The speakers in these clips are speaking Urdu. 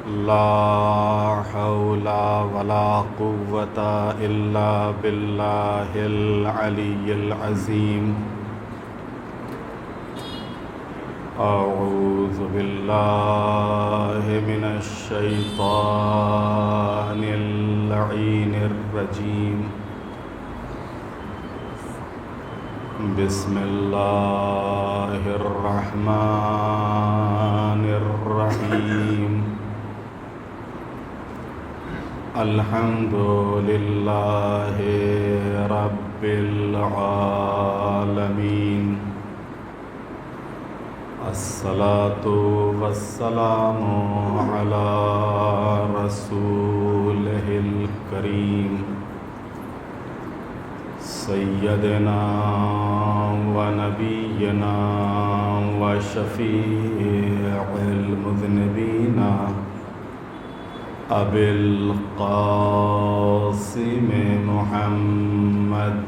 لا حول ولا قوة إلا بالله العلي العظيم. أعوذ بالله من الشيطان اللعين الرجيم. بسم الله الرحمن الرحيم. الحمد لله رب العالمين. الصلاة والسلام على رسوله الكريم سيدنا ونبينا وشفيع المذنبين أبي القاسم محمد.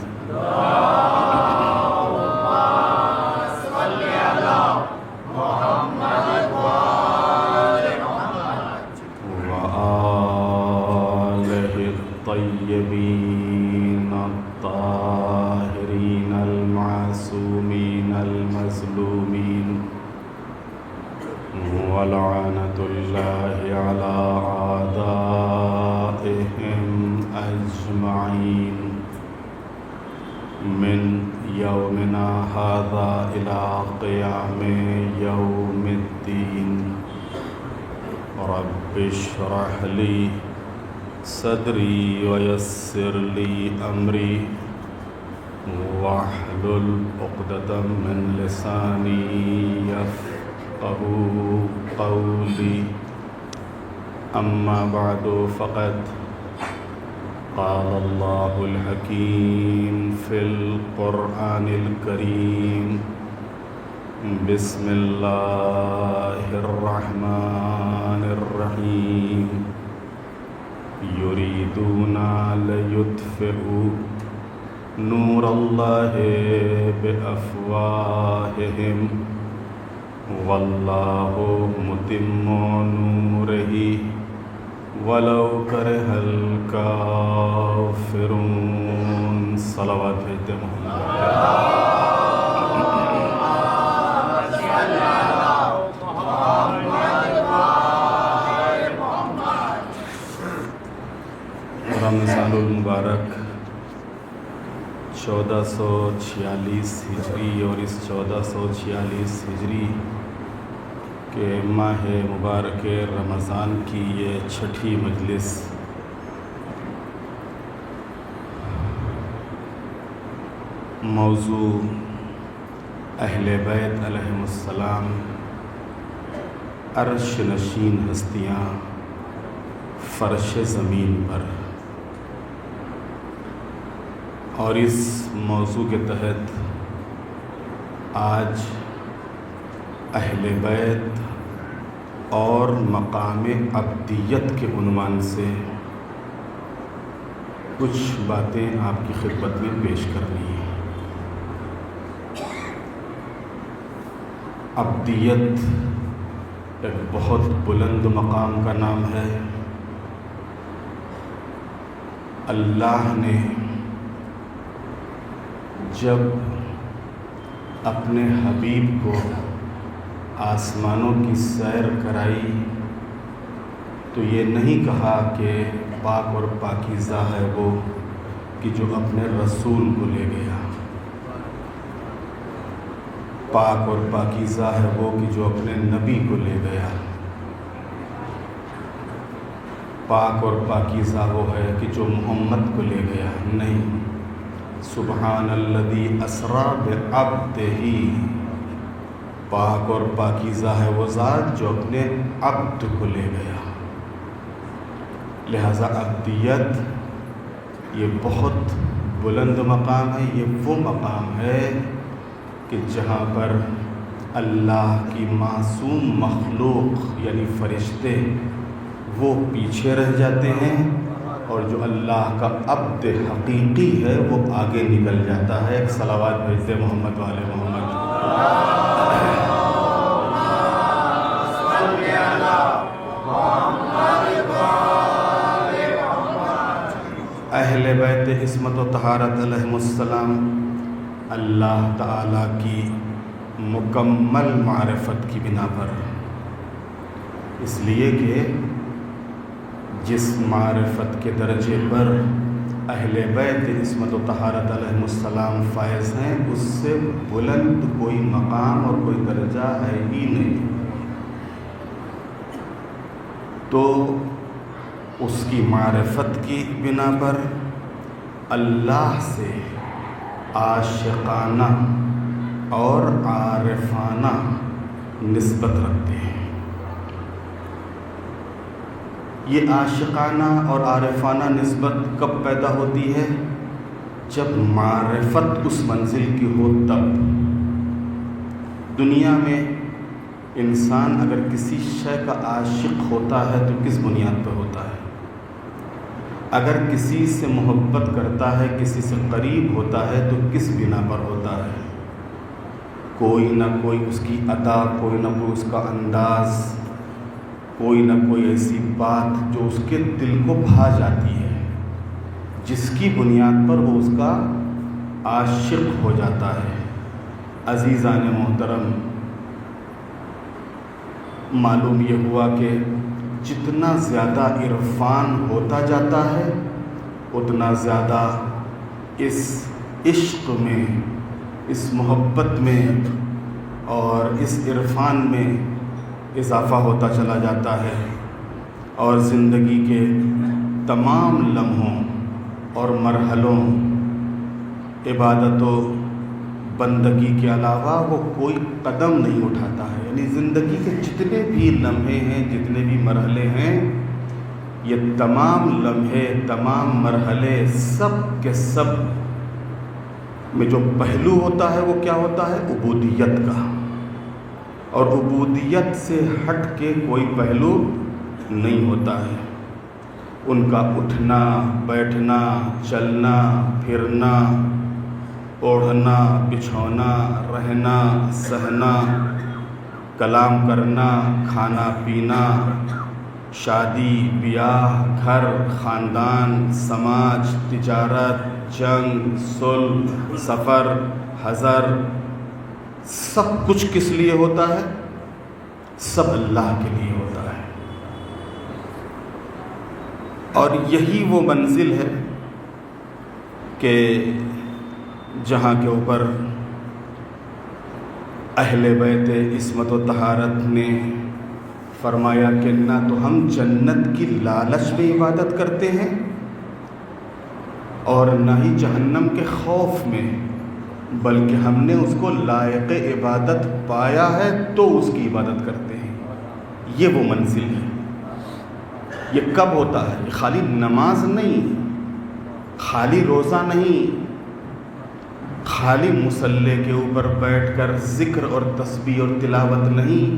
وآله الطيبين الطاهرين المعصومين المظلومين. ولعنة الله على أعدائهم أجمعين من يومنا هذا إلى قيام يوم الدين. رب اشرح لي صدري ويسر لي أمري واحلل عقدة من لساني يفقهوا قولي. أما بعد فقد قال الله الحكيم في القرآن الكريم. بسم الله الرحمن الرحيم. يريدون ليطفئوا نور الله بأفواههم والله متم نوره ولو كره الكافرون. صلوات بھیجتے محمد. رمضان المبارک 1446 ہجری اور اس 1446 ہجری کے ماہ مبارک رمضان کی یہ چھٹی مجلس موضوع اہل بیت علیہم السلام، عرش نشین ہستیاں فرش زمین پر. اور اس موضوع کے تحت آج اہل بیت اور مقام عبدیت کے عنوان سے کچھ باتیں آپ کی خدمت میں پیش کرنی ہیں. عبدیت ایک بہت بلند مقام کا نام ہے. اللہ نے جب اپنے حبیب کو آسمانوں کی سیر کرائی تو یہ نہیں کہا کہ پاک اور پاکیزہ ہے وہ کہ جو اپنے رسول کو لے گیا، پاک اور پاکیزہ ہے وہ کہ جو اپنے نبی کو لے گیا، پاک اور پاکیزہ وہ ہے کہ جو محمد کو لے گیا. نہیں، سبحان الذی اسری بعبدہ، پاک اور پاکیزہ ہے وہ ذات جو اپنے عبد کو لے گیا. لہذا عبدیت یہ بہت بلند مقام ہے. یہ وہ مقام ہے کہ جہاں پر اللہ کی معصوم مخلوق یعنی فرشتے وہ پیچھے رہ جاتے ہیں اور جو اللہ کا عبد حقیقی ہے وہ آگے نکل جاتا ہے. ایک صلوات بھیجتے محمد والے محمد. صلی اللہ بیت عصمت و طہارت علیہم السلام اللہ تعالیٰ کی مکمل معرفت کی بنا پر، اس لیے کہ جس معرفت کے درجے پر اہل بیت عصمت و طہارت علیہم السلام فائز ہیں، اس سے بلند کوئی مقام اور کوئی درجہ ہے ہی نہیں۔ تو اس کی معرفت کی بنا پر اللہ سے عاشقانہ اور عارفانہ نسبت رکھتے ہیں۔ یہ عاشقانہ اور عارفانہ نسبت کب پیدا ہوتی ہے؟ جب معرفت اس منزل کی ہو تب۔ دنیا میں انسان اگر کسی شے کا عاشق ہوتا ہے تو کس بنیاد پر ہوتا ہے؟ اگر کسی سے محبت کرتا ہے، کسی سے قریب ہوتا ہے تو کس بنا پر ہوتا ہے؟ کوئی نہ کوئی اس کی ادا، کوئی نہ کوئی اس کا انداز، کوئی نہ کوئی ایسی بات جو اس کے دل کو بھا جاتی ہے، جس کی بنیاد پر وہ اس کا عاشق ہو جاتا ہے۔ عزیزان محترم، معلوم یہ ہوا کہ جتنا زیادہ عرفان ہوتا جاتا ہے اتنا زیادہ اس عشق میں، اس محبت میں اور اس عرفان میں اضافہ ہوتا چلا جاتا ہے، اور زندگی کے تمام لمحوں اور مرحلوں، عبادت و بندگی کے علاوہ وہ کوئی قدم نہیں اٹھاتا ہے۔ یعنی زندگی کے جتنے بھی لمحے ہیں، جتنے بھی مرحلے ہیں، یہ تمام لمحے، تمام مرحلے، سب کے سب میں جو پہلو ہوتا ہے وہ کیا ہوتا ہے؟ عبودیت کا، اور عبودیت سے ہٹ کے کوئی پہلو نہیں ہوتا ہے۔ ان کا اٹھنا، بیٹھنا، چلنا، پھرنا، اوڑھنا، بچھونا، رہنا، سہنا، کلام کرنا، کھانا پینا، شادی، بیاہ، گھر، خاندان، سماج، تجارت، جنگ، صلح، سفر، حضر، سب کچھ کس لیے ہوتا ہے؟ سب اللہ کے لیے ہوتا ہے۔ اور یہی وہ منزل ہے کہ جہاں کے اوپر اہل بیت عصمت و طہارت نے فرمایا کہ نہ تو ہم جنت کی لالچ میں عبادت کرتے ہیں اور نہ ہی جہنم کے خوف میں، بلکہ ہم نے اس کو لائق عبادت پایا ہے تو اس کی عبادت کرتے ہیں۔ یہ وہ منزل ہے۔ یہ کب ہوتا ہے؟ یہ خالی نماز نہیں، خالی روزہ نہیں، خالی مصلی کے اوپر بیٹھ کر ذکر اور تسبیح اور تلاوت نہیں،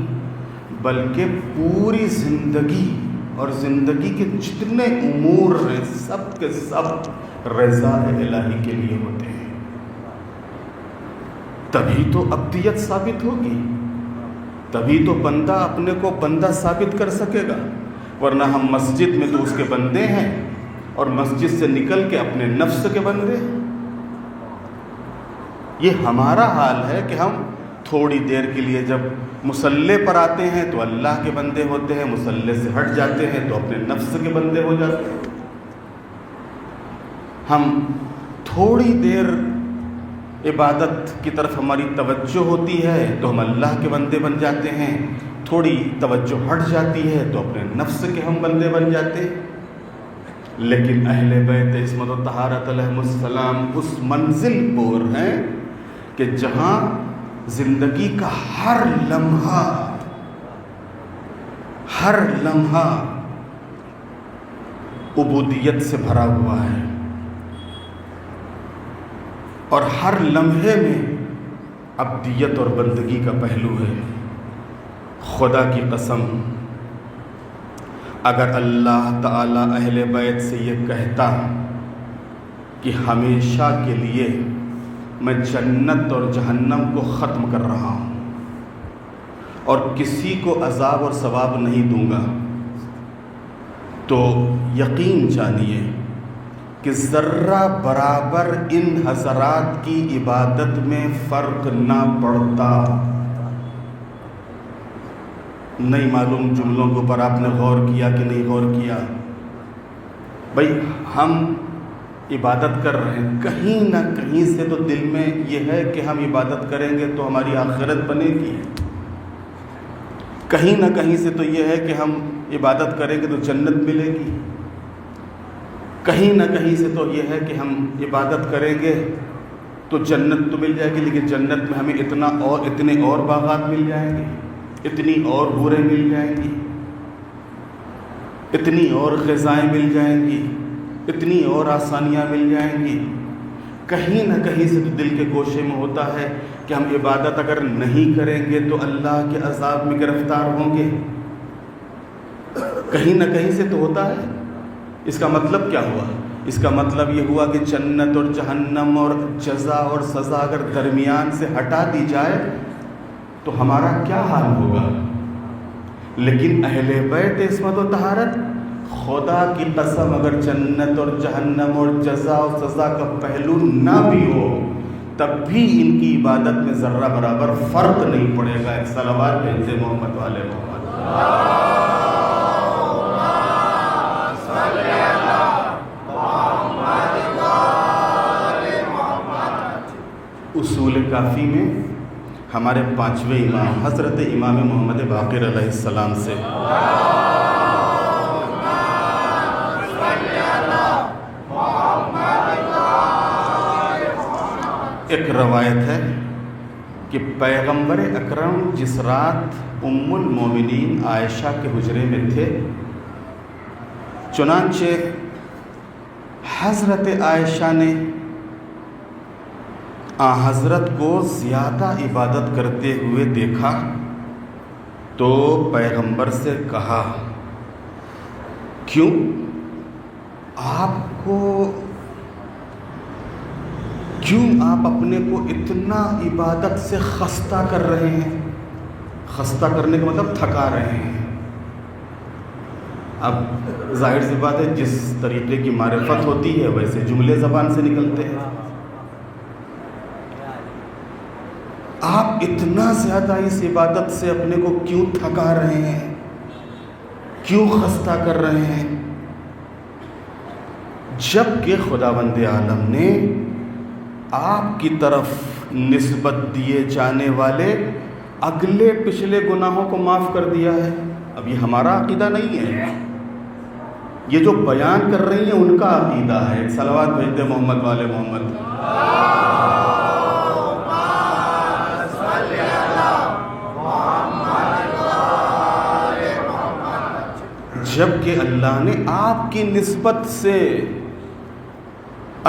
بلکہ پوری زندگی اور زندگی کے جتنے امور ہیں سب کے سب رضا الہی کے لیے ہوتے ہیں۔ تبھی تو ابدیت ثابت ہوگی، تبھی تو بندہ اپنے کو بندہ ثابت کر سکے گا، ورنہ ہم مسجد میں تو اس کے بندے ہیں اور مسجد سے نکل کے اپنے نفس کے بندے ہیں۔ یہ ہمارا حال ہے کہ ہم تھوڑی دیر کے لیے جب مصلی پر آتے ہیں تو اللہ کے بندے ہوتے ہیں، مصلی سے ہٹ جاتے ہیں تو اپنے نفس کے بندے ہو جاتے ہیں۔ ہم تھوڑی دیر عبادت کی طرف ہماری توجہ ہوتی ہے تو ہم اللہ کے بندے بن جاتے ہیں، تھوڑی توجہ ہٹ جاتی ہے تو اپنے نفس کے ہم بندے بن جاتے ہیں۔ لیکن اہل بیت عصمت و طہارت علیہم السلام اس منزل پر ہیں کہ جہاں زندگی کا ہر لمحہ عبودیت سے بھرا ہوا ہے، اور ہر لمحے میں عبدیت اور بندگی کا پہلو ہے۔ خدا کی قسم، اگر اللہ تعالیٰ اہل بیت سے یہ کہتا کہ ہمیشہ کے لیے میں جنت اور جہنم کو ختم کر رہا ہوں اور کسی کو عذاب اور ثواب نہیں دوں گا، تو یقین جانیے کہ ذرہ برابر ان حضرات کی عبادت میں فرق نہ پڑتا۔ نہیں معلوم جملوں کے اوپر آپ نے غور کیا کہ نہیں غور کیا؟ بھائی ہم عبادت کر رہے ہیں، کہیں نہ کہیں سے تو دل میں یہ ہے کہ ہم عبادت کریں گے تو ہماری آخرت بنے گی، کہیں نہ کہیں سے تو یہ ہے کہ ہم عبادت کریں گے تو جنت ملے گی، کہیں نہ کہیں سے تو یہ ہے کہ ہم عبادت کریں گے تو جنت تو مل جائے گی، لیکن جنت میں ہمیں اتنے اور باغات مل جائیں گے، اتنی اور حوریں مل جائیں گی، اتنی اور غذائیں مل جائیں گی، اتنی اور آسانیاں مل جائیں گی۔ کہیں نہ کہیں سے تو دل کے گوشے میں ہوتا ہے کہ ہم عبادت اگر نہیں کریں گے تو اللہ کے عذاب میں گرفتار ہوں گے، کہیں نہ کہیں سے تو ہوتا ہے۔ اس کا مطلب کیا ہوا؟ اس کا مطلب یہ ہوا کہ جنت اور جہنم اور جزا اور سزا اگر درمیان سے ہٹا دی جائے تو ہمارا کیا حال ہوگا؟ لیکن اہل بیت عصمت و طہارت، خدا کی قسم اگر جنت اور جہنم اور جزا اور سزا کا پہلو نہ بھی ہو تب بھی ان کی عبادت میں ذرہ برابر فرق نہیں پڑے گا۔ ایک صلوات بھیجتے محمد والے محمد۔ اصول کافی میں ہمارے پانچویں امام حضرت امام محمد باقر علیہ السلام سے ایک روایت ہے کہ پیغمبر اکرم جس رات ام المومنین عائشہ کے حجرے میں تھے، چنانچہ حضرت عائشہ نے حضرت کو زیادہ عبادت کرتے ہوئے دیکھا تو پیغمبر سے کہا، کیوں آپ اپنے کو اتنا عبادت سے خستہ کر رہے ہیں؟ خستہ کرنے کا مطلب تھکا رہے ہیں۔ اب ظاہر سی بات ہے جس طریقے کی معرفت ہوتی ہے ویسے جملے زبان سے نکلتے ہیں۔ آپ اتنا زیادہ اس عبادت سے اپنے کو کیوں تھکا رہے ہیں، کیوں خستہ کر رہے ہیں؟ جبکہ خداوند عالم نے آپ کی طرف نسبت دیے جانے والے اگلے پچھلے گناہوں کو معاف کر دیا ہے۔ اب یہ ہمارا عقیدہ نہیں ہے، یہ جو بیان کر رہی ہیں ان کا عقیدہ ہے۔ صلوات بھیجتے محمد والے محمد۔ جبکہ اللہ نے آپ کی نسبت سے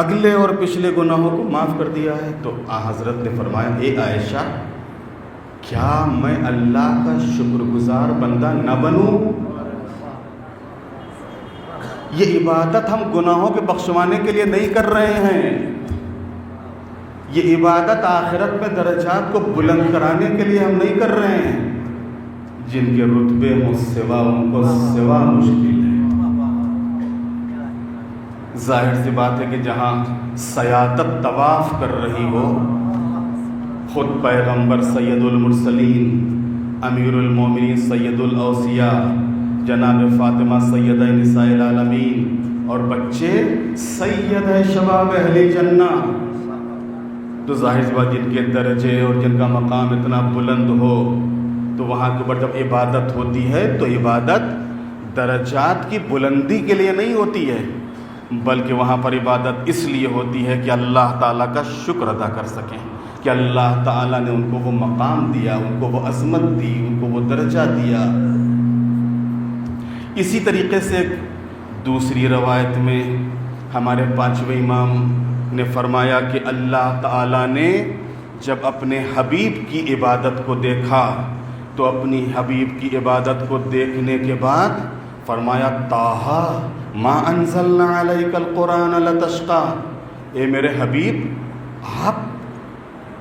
اگلے اور پچھلے گناہوں کو معاف کر دیا ہے تو حضرت نے فرمایا، اے عائشہ کیا میں اللہ کا شکر گزار بندہ نہ بنوں؟ یہ عبادت ہم گناہوں کے بخشوانے کے لیے نہیں کر رہے ہیں، یہ عبادت آخرت میں درجات کو بلند کرانے کے لیے ہم نہیں کر رہے ہیں۔ جن کے رتبے ہوں سوا ان کو سوا مشکل ہے۔ ظاہر سی بات ہے کہ جہاں سیادت طواف کر رہی ہو، خود پیغمبر سید المرسلین امیر المومنین سید الاوصیاء جناب فاطمہ سیدہ نساء العالمین اور بچے سید شباب اہل جنہ، تو ظاہر سی بات جن کے درجے اور جن کا مقام اتنا بلند ہو تو وہاں کے اوپر جب عبادت ہوتی ہے تو عبادت درجات کی بلندی کے لیے نہیں ہوتی ہے، بلکہ وہاں پر عبادت اس لیے ہوتی ہے کہ اللہ تعالیٰ کا شکر ادا کر سکیں کہ اللہ تعالیٰ نے ان کو وہ مقام دیا، ان کو وہ عظمت دی، ان کو وہ درجہ دیا۔ اسی طریقے سے دوسری روایت میں ہمارے پانچویں امام نے فرمایا کہ اللہ تعالیٰ نے جب اپنے حبیب کی عبادت کو دیکھا تو اپنی حبیب کی عبادت کو دیکھنے کے بعد فرمایا، طٰہٰ ما انزلنا علیک القرآن لتشقیٰ، اے میرے حبیب آپ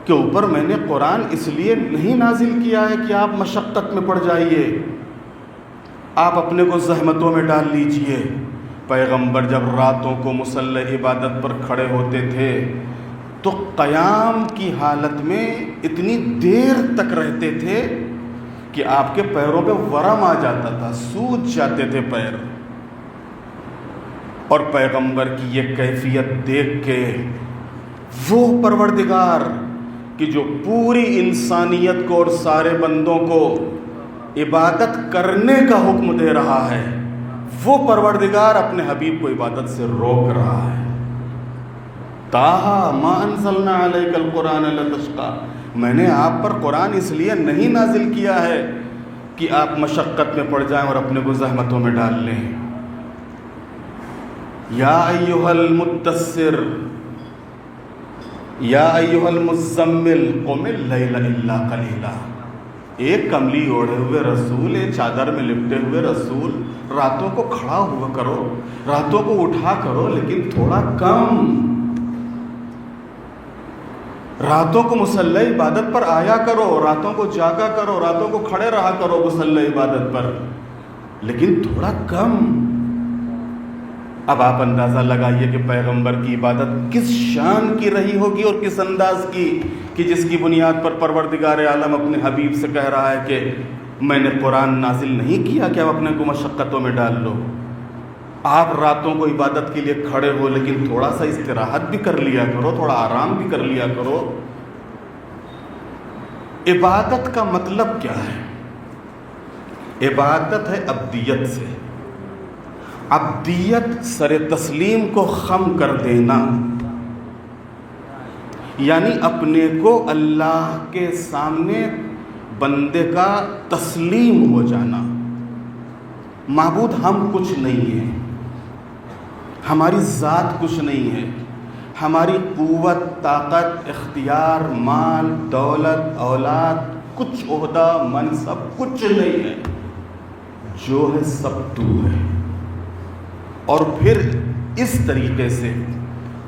کے اوپر میں نے قرآن اس لیے نہیں نازل کیا ہے کہ آپ مشقت میں پڑ جائیے، آپ اپنے کو زحمتوں میں ڈال لیجئے، پیغمبر جب راتوں کو مصلی عبادت پر کھڑے ہوتے تھے تو قیام کی حالت میں اتنی دیر تک رہتے تھے کہ آپ کے پیروں پہ ورم آ جاتا تھا، سوج جاتے تھے پیر. اور پیغمبر کی یہ کیفیت دیکھ کے وہ پروردگار کہ جو پوری انسانیت کو اور سارے بندوں کو عبادت کرنے کا حکم دے رہا ہے، وہ پروردگار اپنے حبیب کو عبادت سے روک رہا ہے. طٰہٰ ما انزلنا علیک القرآن لتشقیٰ، میں نے آپ پر قرآن اس لیے نہیں نازل کیا ہے کہ آپ مشقت میں پڑ جائیں اور اپنے کو زحمتوں میں ڈال لیں. یا ایھا المدثر یا ایھا المزمل قم اللیل الا قلیلا. ایک کملی اوڑھے ہوئے رسول، ایک چادر میں لپٹے ہوئے رسول، راتوں کو کھڑا ہوا کرو، راتوں کو اٹھا کرو، لیکن تھوڑا کم. راتوں کو مصلی عبادت پر آیا کرو، راتوں کو جاگا کرو، راتوں کو کھڑے رہا کرو مصلی عبادت پر، لیکن تھوڑا کم. اب آپ اندازہ لگائیے کہ پیغمبر کی عبادت کس شان کی رہی ہوگی اور کس انداز کی، کہ جس کی بنیاد پر پروردگار عالم اپنے حبیب سے کہہ رہا ہے کہ میں نے قرآن نازل نہیں کیا کہ آپ اپنے کو مشقتوں میں ڈال لو. آپ راتوں کو عبادت کے لیے کھڑے ہو، لیکن تھوڑا سا استراحت بھی کر لیا کرو، تھوڑا آرام بھی کر لیا کرو. عبادت کا مطلب کیا ہے؟ عبادت ہے عبدیت سے. عبدیت سر تسلیم کو خم کر دینا، یعنی اپنے کو اللہ کے سامنے بندے کا تسلیم ہو جانا. معبود ہم کچھ نہیں ہیں، ہماری ذات کچھ نہیں ہے، ہماری قوت، طاقت، اختیار، مال، دولت، اولاد، کچھ عہدہ، منصب کچھ نہیں ہے. جو ہے سب تو ہے. اور پھر اس طریقے سے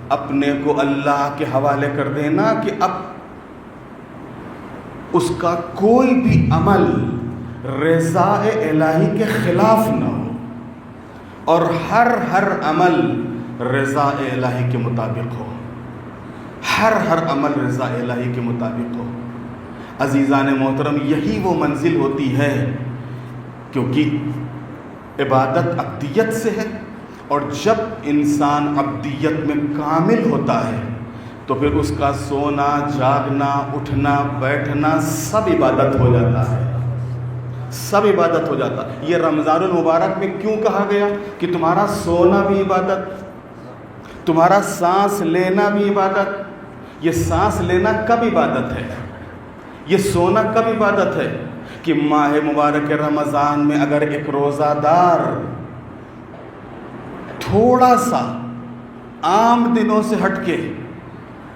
اپنے کو اللہ کے حوالے کر دینا کہ اب اس کا کوئی بھی عمل رضا الہی کے خلاف نہ ہو، اور ہر عمل رضا الہی کے مطابق ہو. ہر عمل رضا الہی کے مطابق ہو. عزیزان محترم، یہی وہ منزل ہوتی ہے، کیونکہ عبادت عبدیت سے ہے، اور جب انسان عبدیت میں کامل ہوتا ہے تو پھر اس کا سونا، جاگنا، اٹھنا، بیٹھنا سب عبادت ہو جاتا ہے، سب عبادت ہو جاتا ہے. یہ رمضان المبارک میں کیوں کہا گیا کہ تمہارا سونا بھی عبادت، تمہارا سانس لینا بھی عبادت. یہ سانس لینا کب عبادت ہے؟ یہ سونا کب عبادت ہے؟ کہ ماہ مبارک رمضان میں اگر ایک روزہ دار تھوڑا سا عام دنوں سے ہٹ کے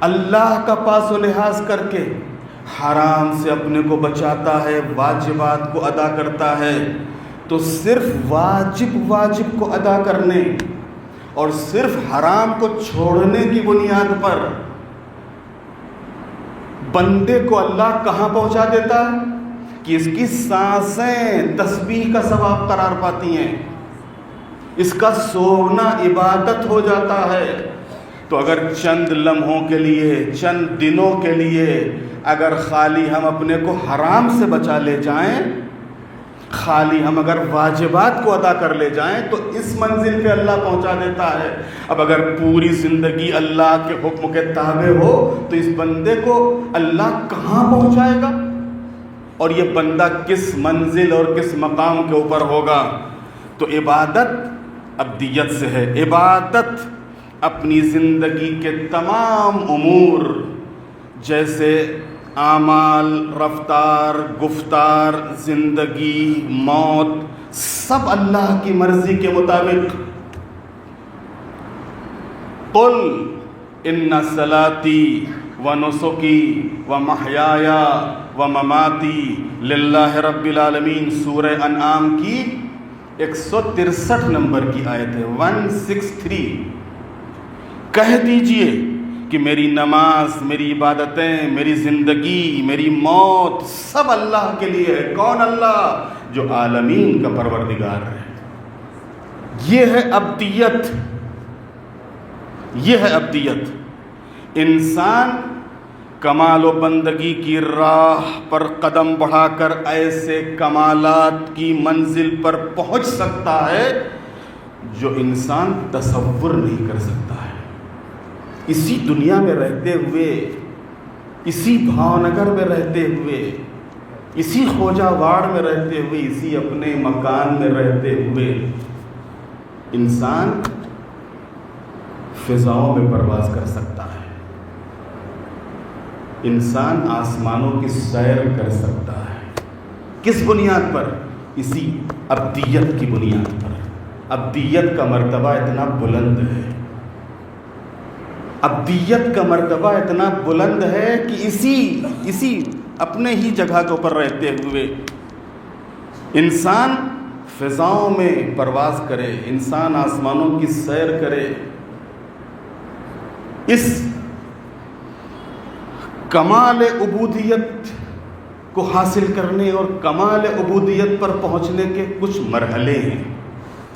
اللہ کا پاس و لحاظ کر کے حرام سے اپنے کو بچاتا ہے، واجبات کو ادا کرتا ہے، تو صرف واجب کو ادا کرنے اور صرف حرام کو چھوڑنے کی بنیاد پر بندے کو اللہ کہاں پہنچا دیتا ہے کہ اس کی سانسیں تسبیح کا ثواب قرار پاتی ہیں، اس کا سونا عبادت ہو جاتا ہے. تو اگر چند لمحوں کے لیے، چند دنوں کے لیے اگر خالی ہم اپنے کو حرام سے بچا لے جائیں، خالی ہم اگر واجبات کو ادا کر لے جائیں، تو اس منزل پہ اللہ پہنچا دیتا ہے. اب اگر پوری زندگی اللہ کے حکم کے تابع ہو تو اس بندے کو اللہ کہاں پہنچائے گا، اور یہ بندہ کس منزل اور کس مقام کے اوپر ہوگا. تو عبادت عبدیت سے ہے. عبادت اپنی زندگی کے تمام امور، جیسے اعمال، رفتار، گفتار، زندگی، موت، سب اللہ کی مرضی کے مطابق. قل ان صلاتی ونسکی ومحیای ومماتی للہ رب العالمین. سورہ انعام کی 163 نمبر کی آیت ہے، 163. کہہ دیجئے کہ میری نماز، میری عبادتیں، میری زندگی، میری موت سب اللہ کے لیے ہے. کون اللہ؟ جو عالمین کا پروردگار ہے، یہ ہے ابدیت، یہ ہے ابدیت۔ انسان کمال و بندگی کی راہ پر قدم بڑھا کر ایسے کمالات کی منزل پر پہنچ سکتا ہے جو انسان تصور نہیں کر سکتا ہے۔ اسی دنیا میں رہتے ہوئے، اسی بھاؤ نگر میں رہتے ہوئے، اسی خوجہ واڑ میں رہتے ہوئے، اسی اپنے مکان میں رہتے ہوئے انسان فضاؤں میں پرواز کر سکتا ہے، انسان آسمانوں کی سیر کر سکتا ہے۔ کس بنیاد پر؟ اسی ابدیت کی بنیاد پر۔ ابدیت کا مرتبہ اتنا بلند ہے، ابدیت کا مرتبہ اتنا بلند ہے کہ اسی اپنے ہی جگہ کے اوپر رہتے ہوئے انسان فضاؤں میں پرواز کرے، انسان آسمانوں کی سیر کرے۔ اس کمال عبودیت کو حاصل کرنے اور کمال عبودیت پر پہنچنے کے کچھ مرحلے ہیں۔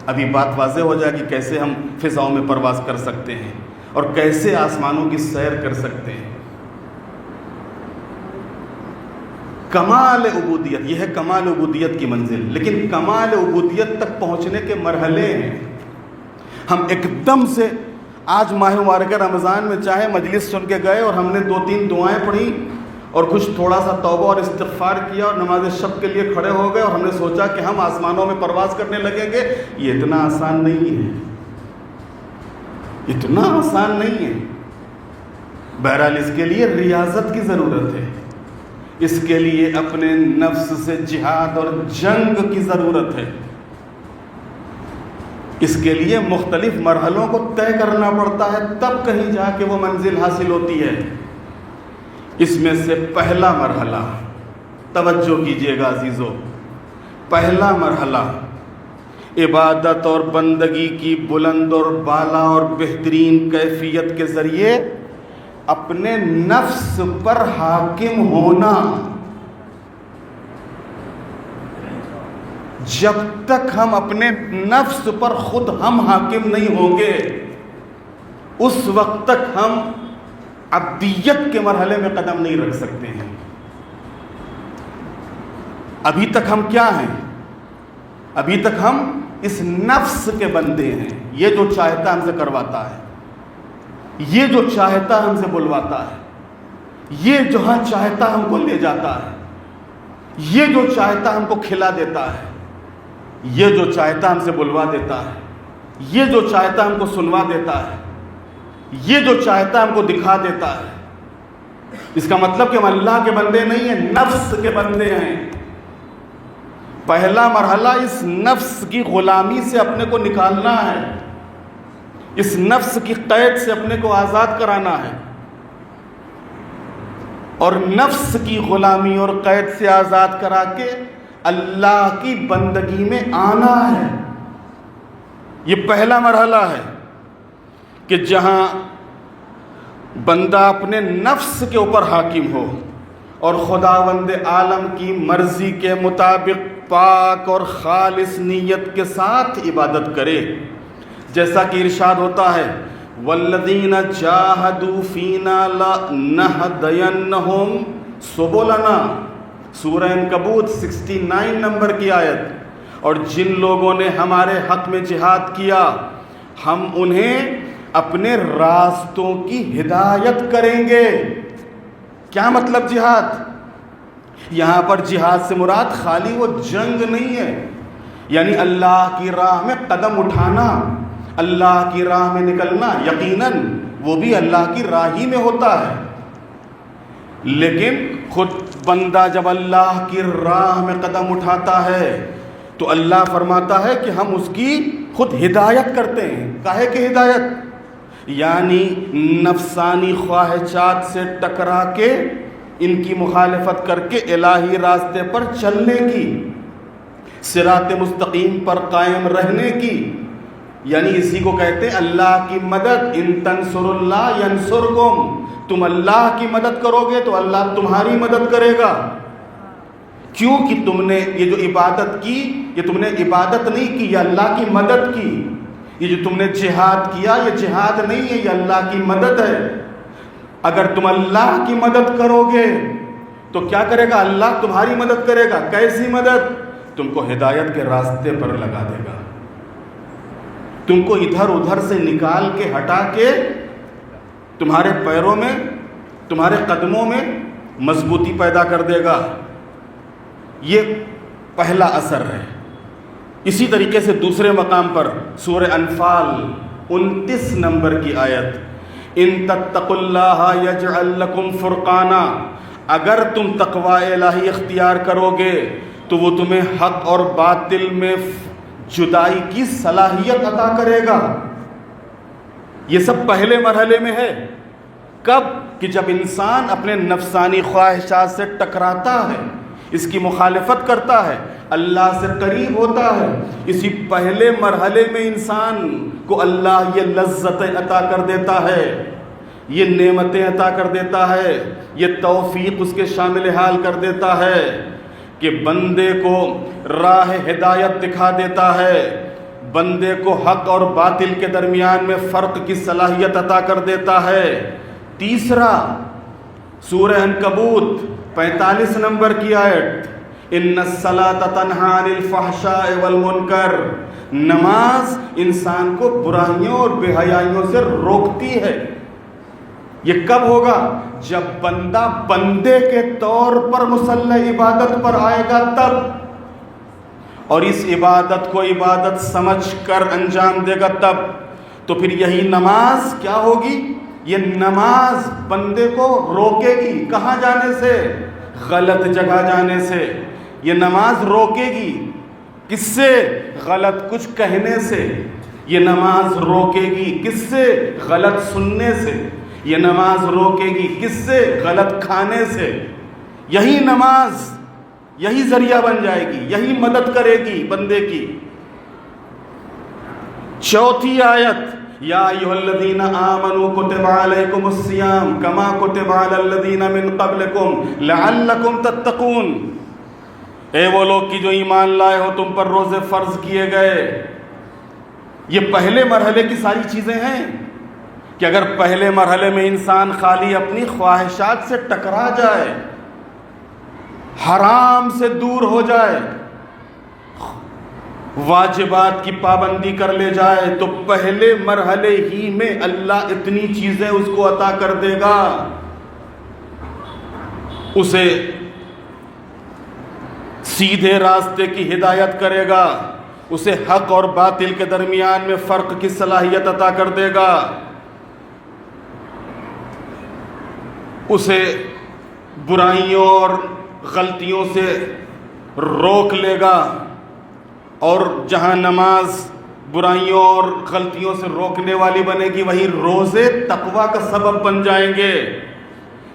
ابھی بات واضح ہو جائے گی کیسے ہم فضاؤں میں پرواز کر سکتے ہیں اور کیسے آسمانوں کی سیر کر سکتے ہیں۔ کمال عبودیت، یہ ہے کمال عبودیت کی منزل، لیکن کمال عبودیت تک پہنچنے کے مرحلے ہیں۔ ہم ایک دم سے آج ماہ مبارکہ رمضان میں چاہے مجلس سن کے گئے اور ہم نے 2-3 دعائیں پڑھی اور کچھ تھوڑا سا توبہ اور استغفار کیا اور نماز شب کے لیے کھڑے ہو گئے اور ہم نے سوچا کہ ہم آسمانوں میں پرواز کرنے لگیں گے، یہ اتنا آسان نہیں ہے، اتنا آسان نہیں ہے۔ بہرحال اس کے لیے ریاضت کی ضرورت ہے، اس کے لیے اپنے نفس سے جہاد اور جنگ کی ضرورت ہے، اس کے لیے مختلف مرحلوں کو طے کرنا پڑتا ہے، تب کہیں جا کے وہ منزل حاصل ہوتی ہے۔ اس میں سے پہلا مرحلہ، توجہ کیجئے گا عزیزو، پہلا مرحلہ عبادت اور بندگی کی بلند اور بالا اور بہترین کیفیت کے ذریعے اپنے نفس پر حاکم ہونا۔ جب تک ہم اپنے نفس پر خود ہم حاکم نہیں ہوں گے، اس وقت تک ہم عبدیت کے مرحلے میں قدم نہیں رکھ سکتے ہیں۔ ابھی تک ہم کیا ہیں؟ ابھی تک ہم اس نفس کے بندے ہیں، یہ جو چاہتا ہم سے کرواتا ہے، یہ جو چاہتا ہم سے بلواتا ہے، یہ جہاں چاہتا ہم کو لے جاتا ہے، یہ جو چاہتا ہم کو کھلا دیتا ہے، یہ جو چاہتا ہم سے بلوا دیتا ہے، یہ جو چاہتا ہم کو سنوا دیتا ہے، یہ جو چاہتا ہم کو دکھا دیتا ہے۔ اس کا مطلب کہ ہم اللہ کے بندے نہیں ہیں، نفس کے بندے ہیں۔ پہلا مرحلہ اس نفس کی غلامی سے اپنے کو نکالنا ہے، اس نفس کی قید سے اپنے کو آزاد کرانا ہے، اور نفس کی غلامی اور قید سے آزاد کرا کے اللہ کی بندگی میں آنا ہے۔ یہ پہلا مرحلہ ہے کہ جہاں بندہ اپنے نفس کے اوپر حاکم ہو اور خداوند عالم کی مرضی کے مطابق پاک اور خالص نیت کے ساتھ عبادت کرے، جیسا کہ ارشاد ہوتا ہے والذین جاہدوا فینا لنہدینہم سبلنا، سورہ عنکبوت 69 نمبر کی آیت۔ اور جن لوگوں نے ہمارے حق میں جہاد کیا ہم انہیں اپنے راستوں کی ہدایت کریں گے۔ کیا مطلب جہاد؟ یہاں پر جہاد سے مراد خالی وہ جنگ نہیں ہے، یعنی اللہ کی راہ میں قدم اٹھانا، اللہ کی راہ میں نکلنا، یقیناً وہ بھی اللہ کی راہ ہی میں ہوتا ہے، لیکن خود بندہ جب اللہ کی راہ میں قدم اٹھاتا ہے تو اللہ فرماتا ہے کہ ہم اس کی خود ہدایت کرتے ہیں۔ کاہے کہ ہدایت یعنی نفسانی خواہشات سے ٹکرا کے ان کی مخالفت کر کے الہی راستے پر چلنے کی، صراط مستقیم پر قائم رہنے کی، یعنی اسی کو کہتے ہیں اللہ کی مدد۔ ان تنصر اللہ ینصرکم، تم اللہ کی مدد کرو گے تو اللہ تمہاری مدد کرے گا۔ کیوں کہ تم نے یہ جو عبادت کی، یہ تم نے عبادت نہیں کی، یہ اللہ کی مدد کی. یہ جو تم نے جہاد کیا، یہ جہاد نہیں ہے، یہ اللہ کی مدد ہے. اگر تم اللہ کی مدد کرو گے تو کیا کرے گا؟ اللہ تمہاری مدد کرے گا. کیسی مدد؟ تم کو ہدایت کے راستے پر لگا دے گا، تم کو ادھر ادھر سے نکال کے ہٹا کے تمہارے پیروں میں، تمہارے قدموں میں مضبوطی پیدا کر دے گا. یہ پہلا اثر ہے. اسی طریقے سے دوسرے مقام پر سورہ انفال 29 نمبر کی آیت، ان تتقوا اللہ یجعل لکم فرقانا، اگر تم تقوی الہی اختیار کرو گے تو وہ تمہیں حق اور باطل میں جدائی کی صلاحیت عطا کرے گا. یہ سب پہلے مرحلے میں ہے. کب؟ کہ جب انسان اپنے نفسانی خواہشات سے ٹکراتا ہے، اس کی مخالفت کرتا ہے، اللہ سے قریب ہوتا ہے. اسی پہلے مرحلے میں انسان کو اللہ یہ لذتیں عطا کر دیتا ہے، یہ نعمتیں عطا کر دیتا ہے، یہ توفیق اس کے شامل حال کر دیتا ہے کہ بندے کو راہ ہدایت دکھا دیتا ہے، بندے کو حق اور باطل کے درمیان میں فرق کی صلاحیت عطا کر دیتا ہے. تیسرا سورہ عنکبوت 45 نمبر کی آیت، ان الصلاۃ تنہی عن الفحشاء والمنکر، نماز انسان کو برائیوں اور بے حیائیوں سے روکتی ہے. یہ کب ہوگا؟ جب بندہ بندے کے طور پر مصلی عبادت پر آئے گا تب، اور اس عبادت کو عبادت سمجھ کر انجام دے گا تب. تو پھر یہی نماز کیا ہوگی؟ یہ نماز بندے کو روکے گی کہاں جانے سے؟ غلط جگہ جانے سے. یہ نماز روکے گی کس سے؟ غلط کچھ کہنے سے. یہ نماز روکے گی کس سے؟ غلط سننے سے. یہ نماز روکے گی کس سے؟ غلط کھانے سے. یہی نماز، یہی ذریعہ بن جائے گی، یہی مدد کرے گی بندے کی. چوتھی آیت، یا ایھا الذین آمنوا کتب علیکم الصیام کما کتب علی الذین من قبلکم لعلکم تتقون. اے وہ لوگ کی جو ایمان لائے ہو، تم پر روزے فرض کیے گئے. یہ پہلے مرحلے کی ساری چیزیں ہیں کہ اگر پہلے مرحلے میں انسان خالی اپنی خواہشات سے ٹکرا جائے، حرام سے دور ہو جائے، واجبات کی پابندی کر لے جائے، تو پہلے مرحلے ہی میں اللہ اتنی چیزیں اس کو عطا کر دے گا. اسے سیدھے راستے کی ہدایت کرے گا، اسے حق اور باطل کے درمیان میں فرق کی صلاحیت عطا کر دے گا، اسے برائیوں اور غلطیوں سے روک لے گا. اور جہاں نماز برائیوں اور غلطیوں سے روکنے والی بنے گی، وہی روزے تقویٰ کا سبب بن جائیں گے.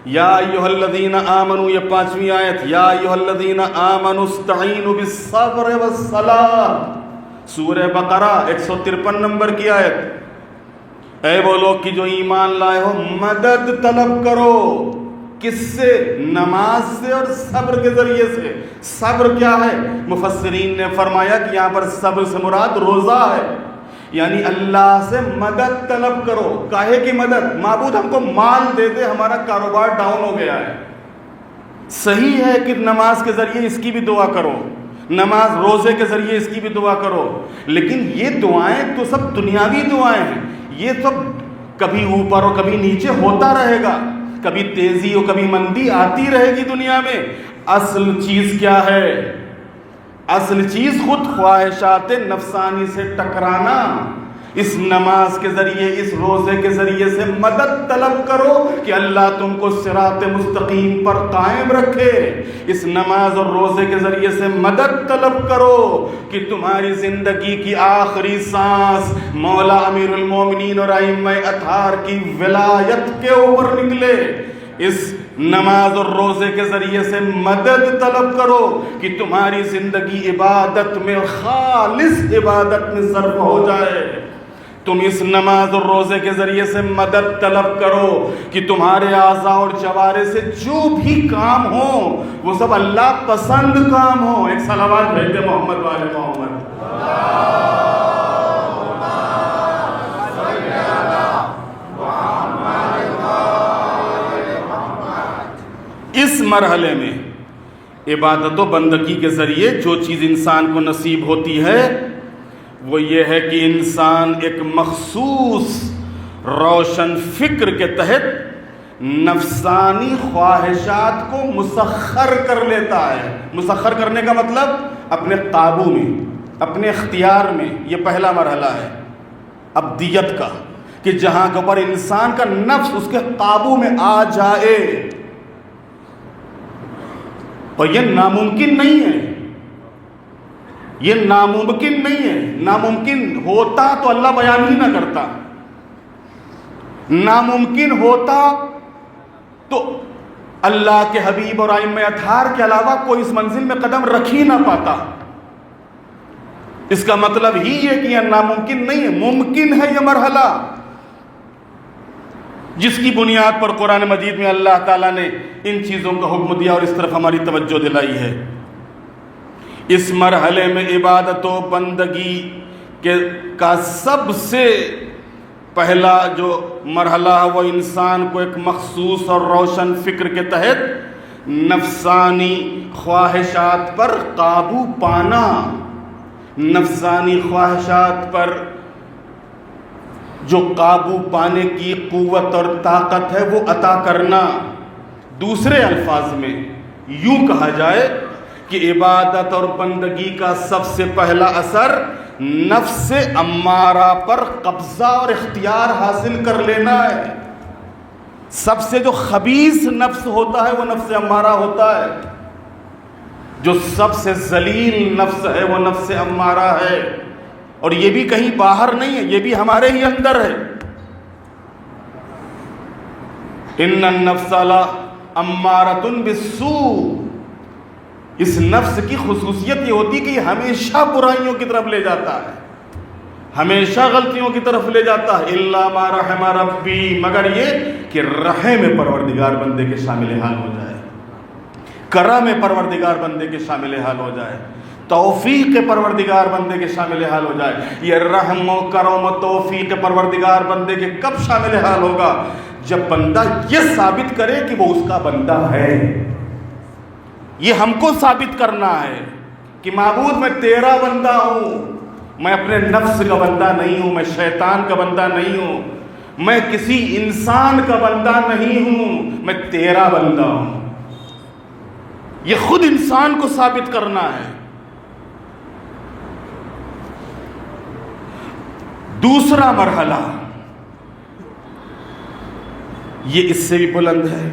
یا ایھا الذین آمنوا، یہ 5ویں آیت، یا ایھا الذین آمنوا استعینوا بالصبر والصلاۃ، سورہ بقرہ 153 نمبر کی آیت. اے وہ لوگ کی جو ایمان لائے ہو، مدد طلب کرو. کس سے؟ نماز سے اور صبر کے ذریعے سے. صبر کیا ہے؟ مفسرین نے فرمایا کہ یہاں پر صبر سے مراد روزہ ہے. یعنی اللہ سے مدد طلب کرو. کاہے کی مدد؟ معبود ہم کو مال دے دے، ہمارا کاروبار ڈاؤن ہو گیا ہے. صحیح ہے کہ نماز کے ذریعے اس کی بھی دعا کرو، نماز روزے کے ذریعے اس کی بھی دعا کرو، لیکن یہ دعائیں تو سب دنیاوی دعائیں ہیں. یہ سب کبھی اوپر اور کبھی نیچے ہوتا رہے گا، کبھی تیزی اور کبھی مندی آتی رہے گی دنیا میں. اصل چیز کیا ہے؟ اصل چیز خود خواہشات نفسانی سے ٹکرانا. اس نماز کے ذریعے، اس روزے کے ذریعے سے مدد طلب کرو کہ اللہ تم کو صراط مستقیم پر قائم رکھے. اس نماز اور روزے کے ذریعے سے مدد طلب کرو کہ تمہاری زندگی کی آخری سانس مولا امیر المومنین اور ائمہ اطہار کی ولایت کے اوپر نکلے. اس نماز اور روزے کے ذریعے سے مدد طلب کرو کہ تمہاری زندگی عبادت میں، خالص عبادت میں صرف ہو جائے. تم اس نماز اور روزے کے ذریعے سے مدد طلب کرو کہ تمہارے اعضاء اور جوارح سے جو بھی کام ہو وہ سب اللہ پسند کام ہو. ایک صلوات بھیج دے محمد والے محمد. اس مرحلے میں عبادت و بندگی کے ذریعے جو چیز انسان کو نصیب ہوتی ہے وہ یہ ہے کہ انسان ایک مخصوص روشن فکر کے تحت نفسانی خواہشات کو مسخر کر لیتا ہے. مسخر کرنے کا مطلب اپنے قابو میں، اپنے اختیار میں. یہ پہلا مرحلہ ہے عبدیت کا، کہ جہاں کے اوپر انسان کا نفس اس کے قابو میں آ جائے. اور یہ ناممکن نہیں ہے، یہ ناممکن نہیں ہے. ناممکن ہوتا تو اللہ بیان ہی نہ کرتا. ناممکن ہوتا تو اللہ کے حبیب اور ائمہ اطہار کے علاوہ کوئی اس منزل میں قدم رکھ ہی نہ پاتا. اس کا مطلب ہی ہے کہ یہ ناممکن نہیں ہے، ممکن ہے یہ مرحلہ، جس کی بنیاد پر قرآن مجید میں اللہ تعالیٰ نے ان چیزوں کا حکم دیا اور اس طرف ہماری توجہ دلائی ہے. اس مرحلے میں عبادت و بندگی کا سب سے پہلا جو مرحلہ ہے وہ انسان کو ایک مخصوص اور روشن فکر کے تحت نفسانی خواہشات پر قابو پانا، نفسانی خواہشات پر جو قابو پانے کی قوت اور طاقت ہے وہ عطا کرنا. دوسرے الفاظ میں یوں کہا جائے کہ عبادت اور بندگی کا سب سے پہلا اثر نفس امارہ پر قبضہ اور اختیار حاصل کر لینا ہے. سب سے جو خبیث نفس ہوتا ہے وہ نفس امارہ ہوتا ہے. جو سب سے ذلیل نفس ہے وہ نفس امارہ ہے. اور یہ بھی کہیں باہر نہیں ہے، یہ بھی ہمارے ہی اندر ہے. ان النفس لامارۃ بالسوء. اس نفس کی خصوصیت یہ ہوتی کہ یہ ہمیشہ برائیوں کی طرف لے جاتا ہے، ہمیشہ غلطیوں کی طرف لے جاتا ہے. الا ما رحم ربی، مگر یہ کہ رحم پروردگار بندے کے شامل حال ہو جائے، کرم پروردگار بندے کے شامل حال ہو جائے، توفیق پروردگار بندے کے شامل حال ہو جائے. یہ رحم و کرم و توفیق پروردگار بندے کے کب شامل حال ہوگا؟ جب بندہ یہ ثابت کرے کہ وہ اس کا بندہ ہے. یہ ہم کو ثابت کرنا ہے کہ معبود میں تیرا بندہ ہوں، میں اپنے نفس کا بندہ نہیں ہوں، میں شیطان کا بندہ نہیں ہوں، میں کسی انسان کا بندہ نہیں ہوں، میں تیرا بندہ ہوں. یہ خود انسان کو ثابت کرنا ہے. دوسرا مرحلہ یہ اس سے بھی بلند ہے.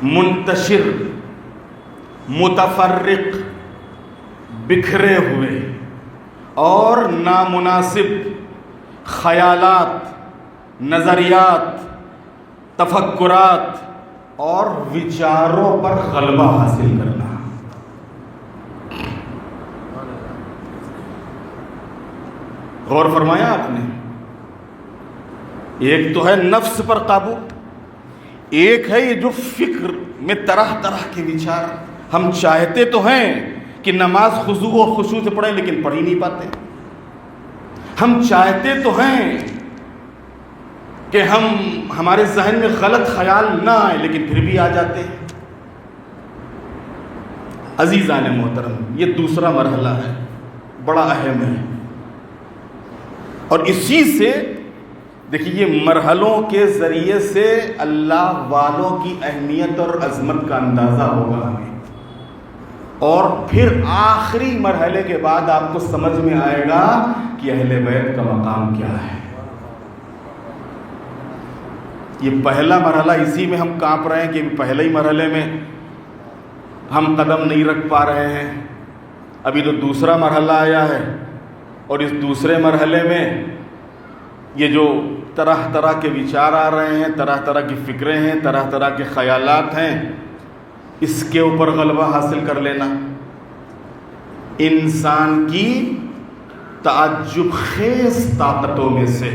منتشر، متفرق، بکھرے ہوئے اور نامناسب خیالات، نظریات، تفکرات اور وچاروں پر غلبہ حاصل کرنا. غور فرمایا آپ نے؟ ایک تو ہے نفس پر قابو، ایک ہے یہ جو فکر میں طرح طرح کے وچار. ہم چاہتے تو ہیں کہ نماز خضوع و خشوع سے پڑھیں لیکن پڑھ ہی نہیں پاتے. ہم چاہتے تو ہیں کہ ہمارے ذہن میں غلط خیال نہ آئے لیکن پھر بھی آ جاتے ہیں. عزیزان محترم، یہ دوسرا مرحلہ ہے، بڑا اہم ہے. اور اسی سے دیکھیے یہ مرحلوں کے ذریعے سے اللہ والوں کی اہمیت اور عظمت کا اندازہ ہوگا ہمیں. اور پھر آخری مرحلے کے بعد آپ کو سمجھ میں آئے گا کہ اہل بیت کا مقام کیا ہے. یہ پہلا مرحلہ، اسی میں ہم کانپ رہے ہیں کہ پہلے ہی مرحلے میں ہم قدم نہیں رکھ پا رہے ہیں. ابھی تو دوسرا مرحلہ آیا ہے اور اس دوسرے مرحلے میں یہ جو طرح طرح کے وچار آ رہے ہیں، طرح طرح کی فکریں ہیں، طرح طرح کے خیالات ہیں، اس کے اوپر غلبہ حاصل کر لینا انسان کی تعجب خیز طاقتوں میں سے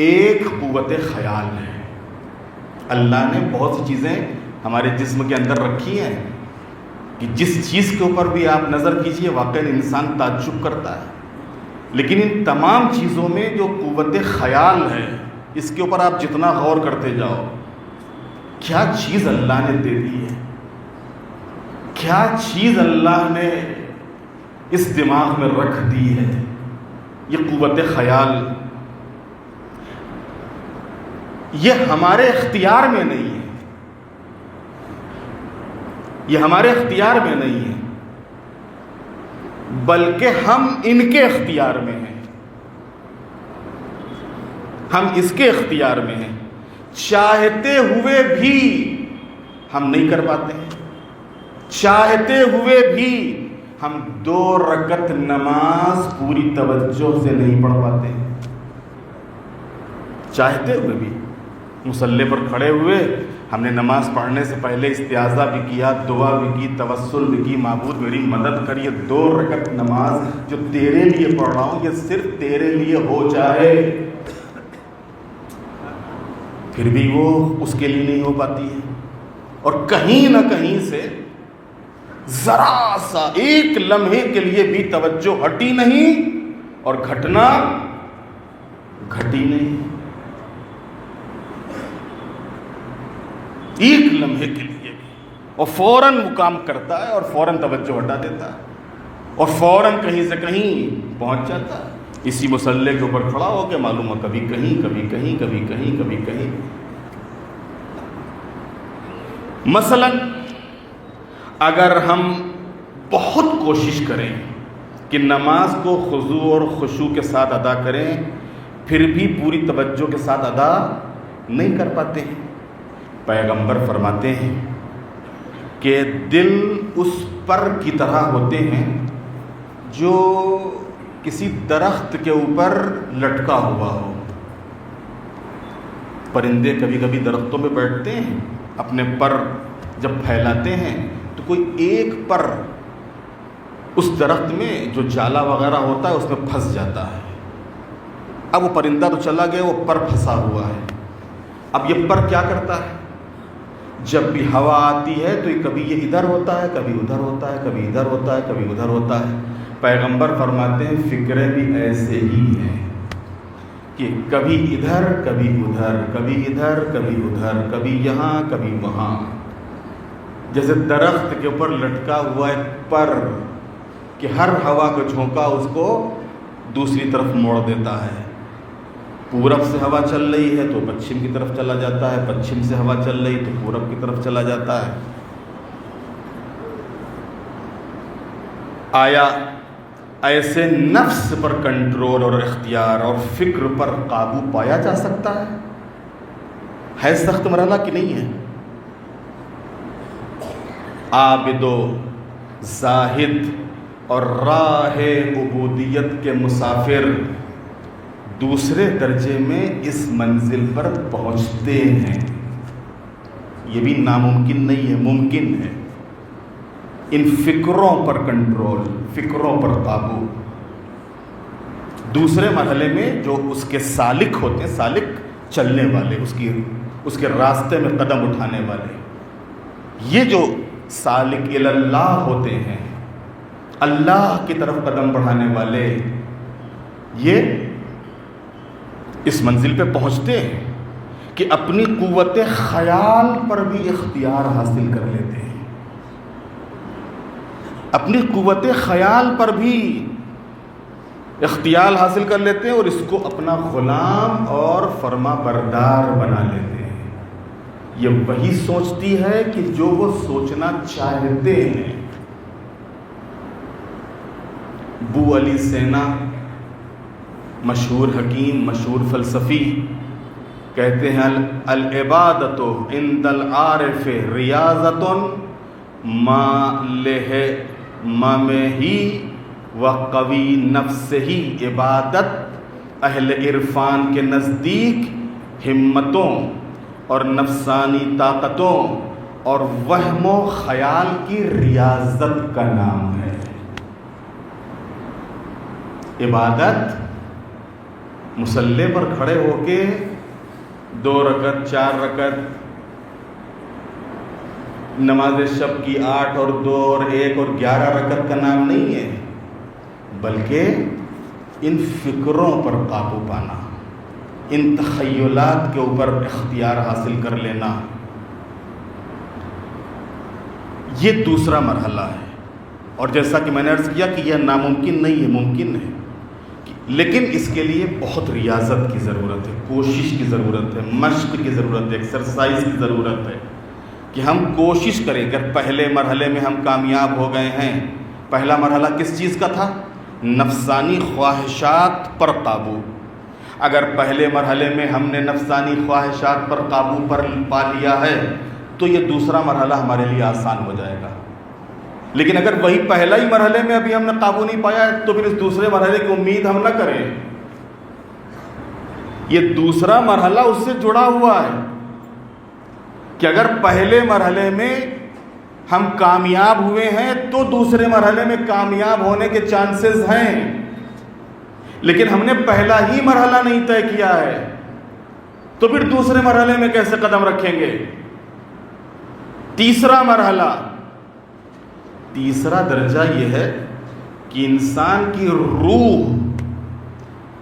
ایک قوت خیال ہے۔ اللہ نے بہت سی چیزیں ہمارے جسم کے اندر رکھی ہیں کہ جس چیز کے اوپر بھی آپ نظر کیجئے واقعی انسان تعجب کرتا ہے، لیکن ان تمام چیزوں میں جو قوت خیال ہے اس کے اوپر آپ جتنا غور کرتے جاؤ، کیا چیز اللہ نے دے دی ہے، کیا چیز اللہ نے اس دماغ میں رکھ دی ہے، یہ قوت خیال۔ یہ ہمارے اختیار میں نہیں ہے، یہ ہمارے اختیار میں نہیں ہے، بلکہ ہم ان کے اختیار میں ہیں، ہم اس کے اختیار میں ہیں۔ چاہتے ہوئے بھی ہم نہیں کر پاتے ہیں، چاہتے ہوئے بھی ہم 2 رکعت نماز پوری توجہ سے نہیں پڑھ پاتے ہیں، چاہتے ہوئے بھی۔ مصلی پر کھڑے ہوئے ہم نے نماز پڑھنے سے پہلے استعاذہ بھی کیا، دعا بھی کی، توسل بھی کی، معبود میری مدد کر، یہ 2 رکعت نماز جو تیرے لیے پڑھ رہا ہوں یہ صرف تیرے لیے ہو جائے، پھر بھی وہ اس کے لیے نہیں ہو پاتی ہے، اور کہیں نہ کہیں سے ذرا سا ایک لمحے کے لیے بھی توجہ ہٹی نہیں اور گھٹنا گھٹی نہیں، ایک لمحے کے لیے بھی، اور فوراً وہ کام کرتا ہے اور فوراً توجہ ہٹا دیتا ہے اور فوراً کہیں سے کہیں پہنچ جاتا ہے۔ اسی مصلی کے اوپر کھڑا ہو کے معلوم ہے کبھی کہیں کبھی کہیں کبھی کہیں کبھی کہیں۔ مثلا اگر ہم بہت کوشش کریں کہ نماز کو خضوع اور خشوع کے ساتھ ادا کریں، پھر بھی پوری توجہ کے ساتھ ادا نہیں کر پاتے ہیں، پیغمبر فرماتے ہیں کہ دل اس پر کی طرح ہوتے ہیں جو کسی درخت کے اوپر لٹکا ہوا ہو۔ پرندے کبھی کبھی درختوں پہ بیٹھتے ہیں، اپنے پر جب پھیلاتے ہیں تو کوئی ایک پر اس درخت میں جو جالا وغیرہ ہوتا ہے اس میں پھنس جاتا ہے۔ اب وہ پرندہ تو چلا گیا، وہ پر پھنسا ہوا ہے۔ اب یہ پر کیا کرتا ہے؟ جب بھی ہوا آتی ہے تو یہ کبھی یہ ادھر ہوتا ہے، کبھی ادھر ہوتا ہے، کبھی ادھر ہوتا ہے، کبھی ادھر ہوتا ہے۔ پیغمبر فرماتے ہیں فکریں بھی ایسے ہی ہیں کہ کبھی ادھر کبھی ادھر، کبھی ادھر کبھی ادھر، کبھی یہاں کبھی وہاں، جیسے درخت کے اوپر لٹکا ہوا ایک پر کہ ہر ہوا کو جھونکا اس کو دوسری طرف موڑ دیتا ہے۔ پورب سے ہوا چل رہی ہے تو پچھم کی طرف چلا جاتا ہے، پچھم سے ہوا چل رہی تو پورب کی طرف چلا جاتا ہے۔ آیا ایسے نفس پر کنٹرول اور اختیار اور فکر پر قابو پایا جا سکتا ہے سخت مرحلہ کہ نہیں ہے؟ عابد و زاہد اور راہ عبودیت کے مسافر دوسرے درجے میں اس منزل پر پہنچتے ہیں، یہ بھی ناممکن نہیں ہے، ممکن ہے۔ ان فکروں پر کنٹرول، فکروں پر قابو۔ دوسرے مرحلے میں جو اس کے سالک ہوتے ہیں، سالک چلنے والے، اس کے راستے میں قدم اٹھانے والے، یہ جو سالک اللہ ہوتے ہیں، اللہ کی طرف قدم بڑھانے والے، یہ اس منزل پہ پہنچتے ہیں کہ اپنی قوت خیال پر بھی اختیار حاصل کر لیتے ہیں، اپنی قوت خیال پر بھی اختیار حاصل کر لیتے ہیں اور اس کو اپنا غلام اور فرما بردار بنا لیتے ہیں۔ یہ وہی سوچتی ہے کہ جو وہ سوچنا چاہتے ہیں۔ ابو علی سینا مشہور حکیم، مشہور فلسفی، کہتے ہیں العبادت عند العارف ریاضۃ ما میں ہی و قوی نفس ہی۔ عبادت اہل عرفان کے نزدیک ہمتوں اور نفسانی طاقتوں اور وہم و خیال کی ریاضت کا نام ہے۔ عبادت مصلی پر کھڑے ہو کے 2 رکعت 4 رکعت نماز شب کی 8 اور 2 اور 1 اور 11 رکعت کا نام نہیں ہے، بلکہ ان فکروں پر قابو پانا، ان تخیلات کے اوپر اختیار حاصل کر لینا، یہ دوسرا مرحلہ ہے۔ اور جیسا کہ میں نے عرض کیا کہ یہ ناممکن نہیں ہے، ممکن ہے، لیکن اس کے لیے بہت ریاضت کی ضرورت ہے، کوشش کی ضرورت ہے، مشق کی ضرورت ہے، ایکسرسائز کی ضرورت ہے کہ ہم کوشش کریں۔ اگر پہلے مرحلے میں ہم کامیاب ہو گئے ہیں، پہلا مرحلہ کس چیز کا تھا؟ نفسانی خواہشات پر قابو۔ اگر پہلے مرحلے میں ہم نے نفسانی خواہشات پر قابو پا لیا ہے تو یہ دوسرا مرحلہ ہمارے لیے آسان ہو جائے گا۔ لیکن اگر وہی پہلا ہی مرحلے میں ابھی ہم نے قابو نہیں پایا تو پھر اس دوسرے مرحلے کی امید ہم نہ کریں۔ یہ دوسرا مرحلہ اس سے جڑا ہوا ہے کہ اگر پہلے مرحلے میں ہم کامیاب ہوئے ہیں تو دوسرے مرحلے میں کامیاب ہونے کے چانسز ہیں، لیکن ہم نے پہلا ہی مرحلہ نہیں طے کیا ہے تو پھر دوسرے مرحلے میں کیسے قدم رکھیں گے؟ تیسرا مرحلہ، تیسرا درجہ یہ ہے کہ انسان کی روح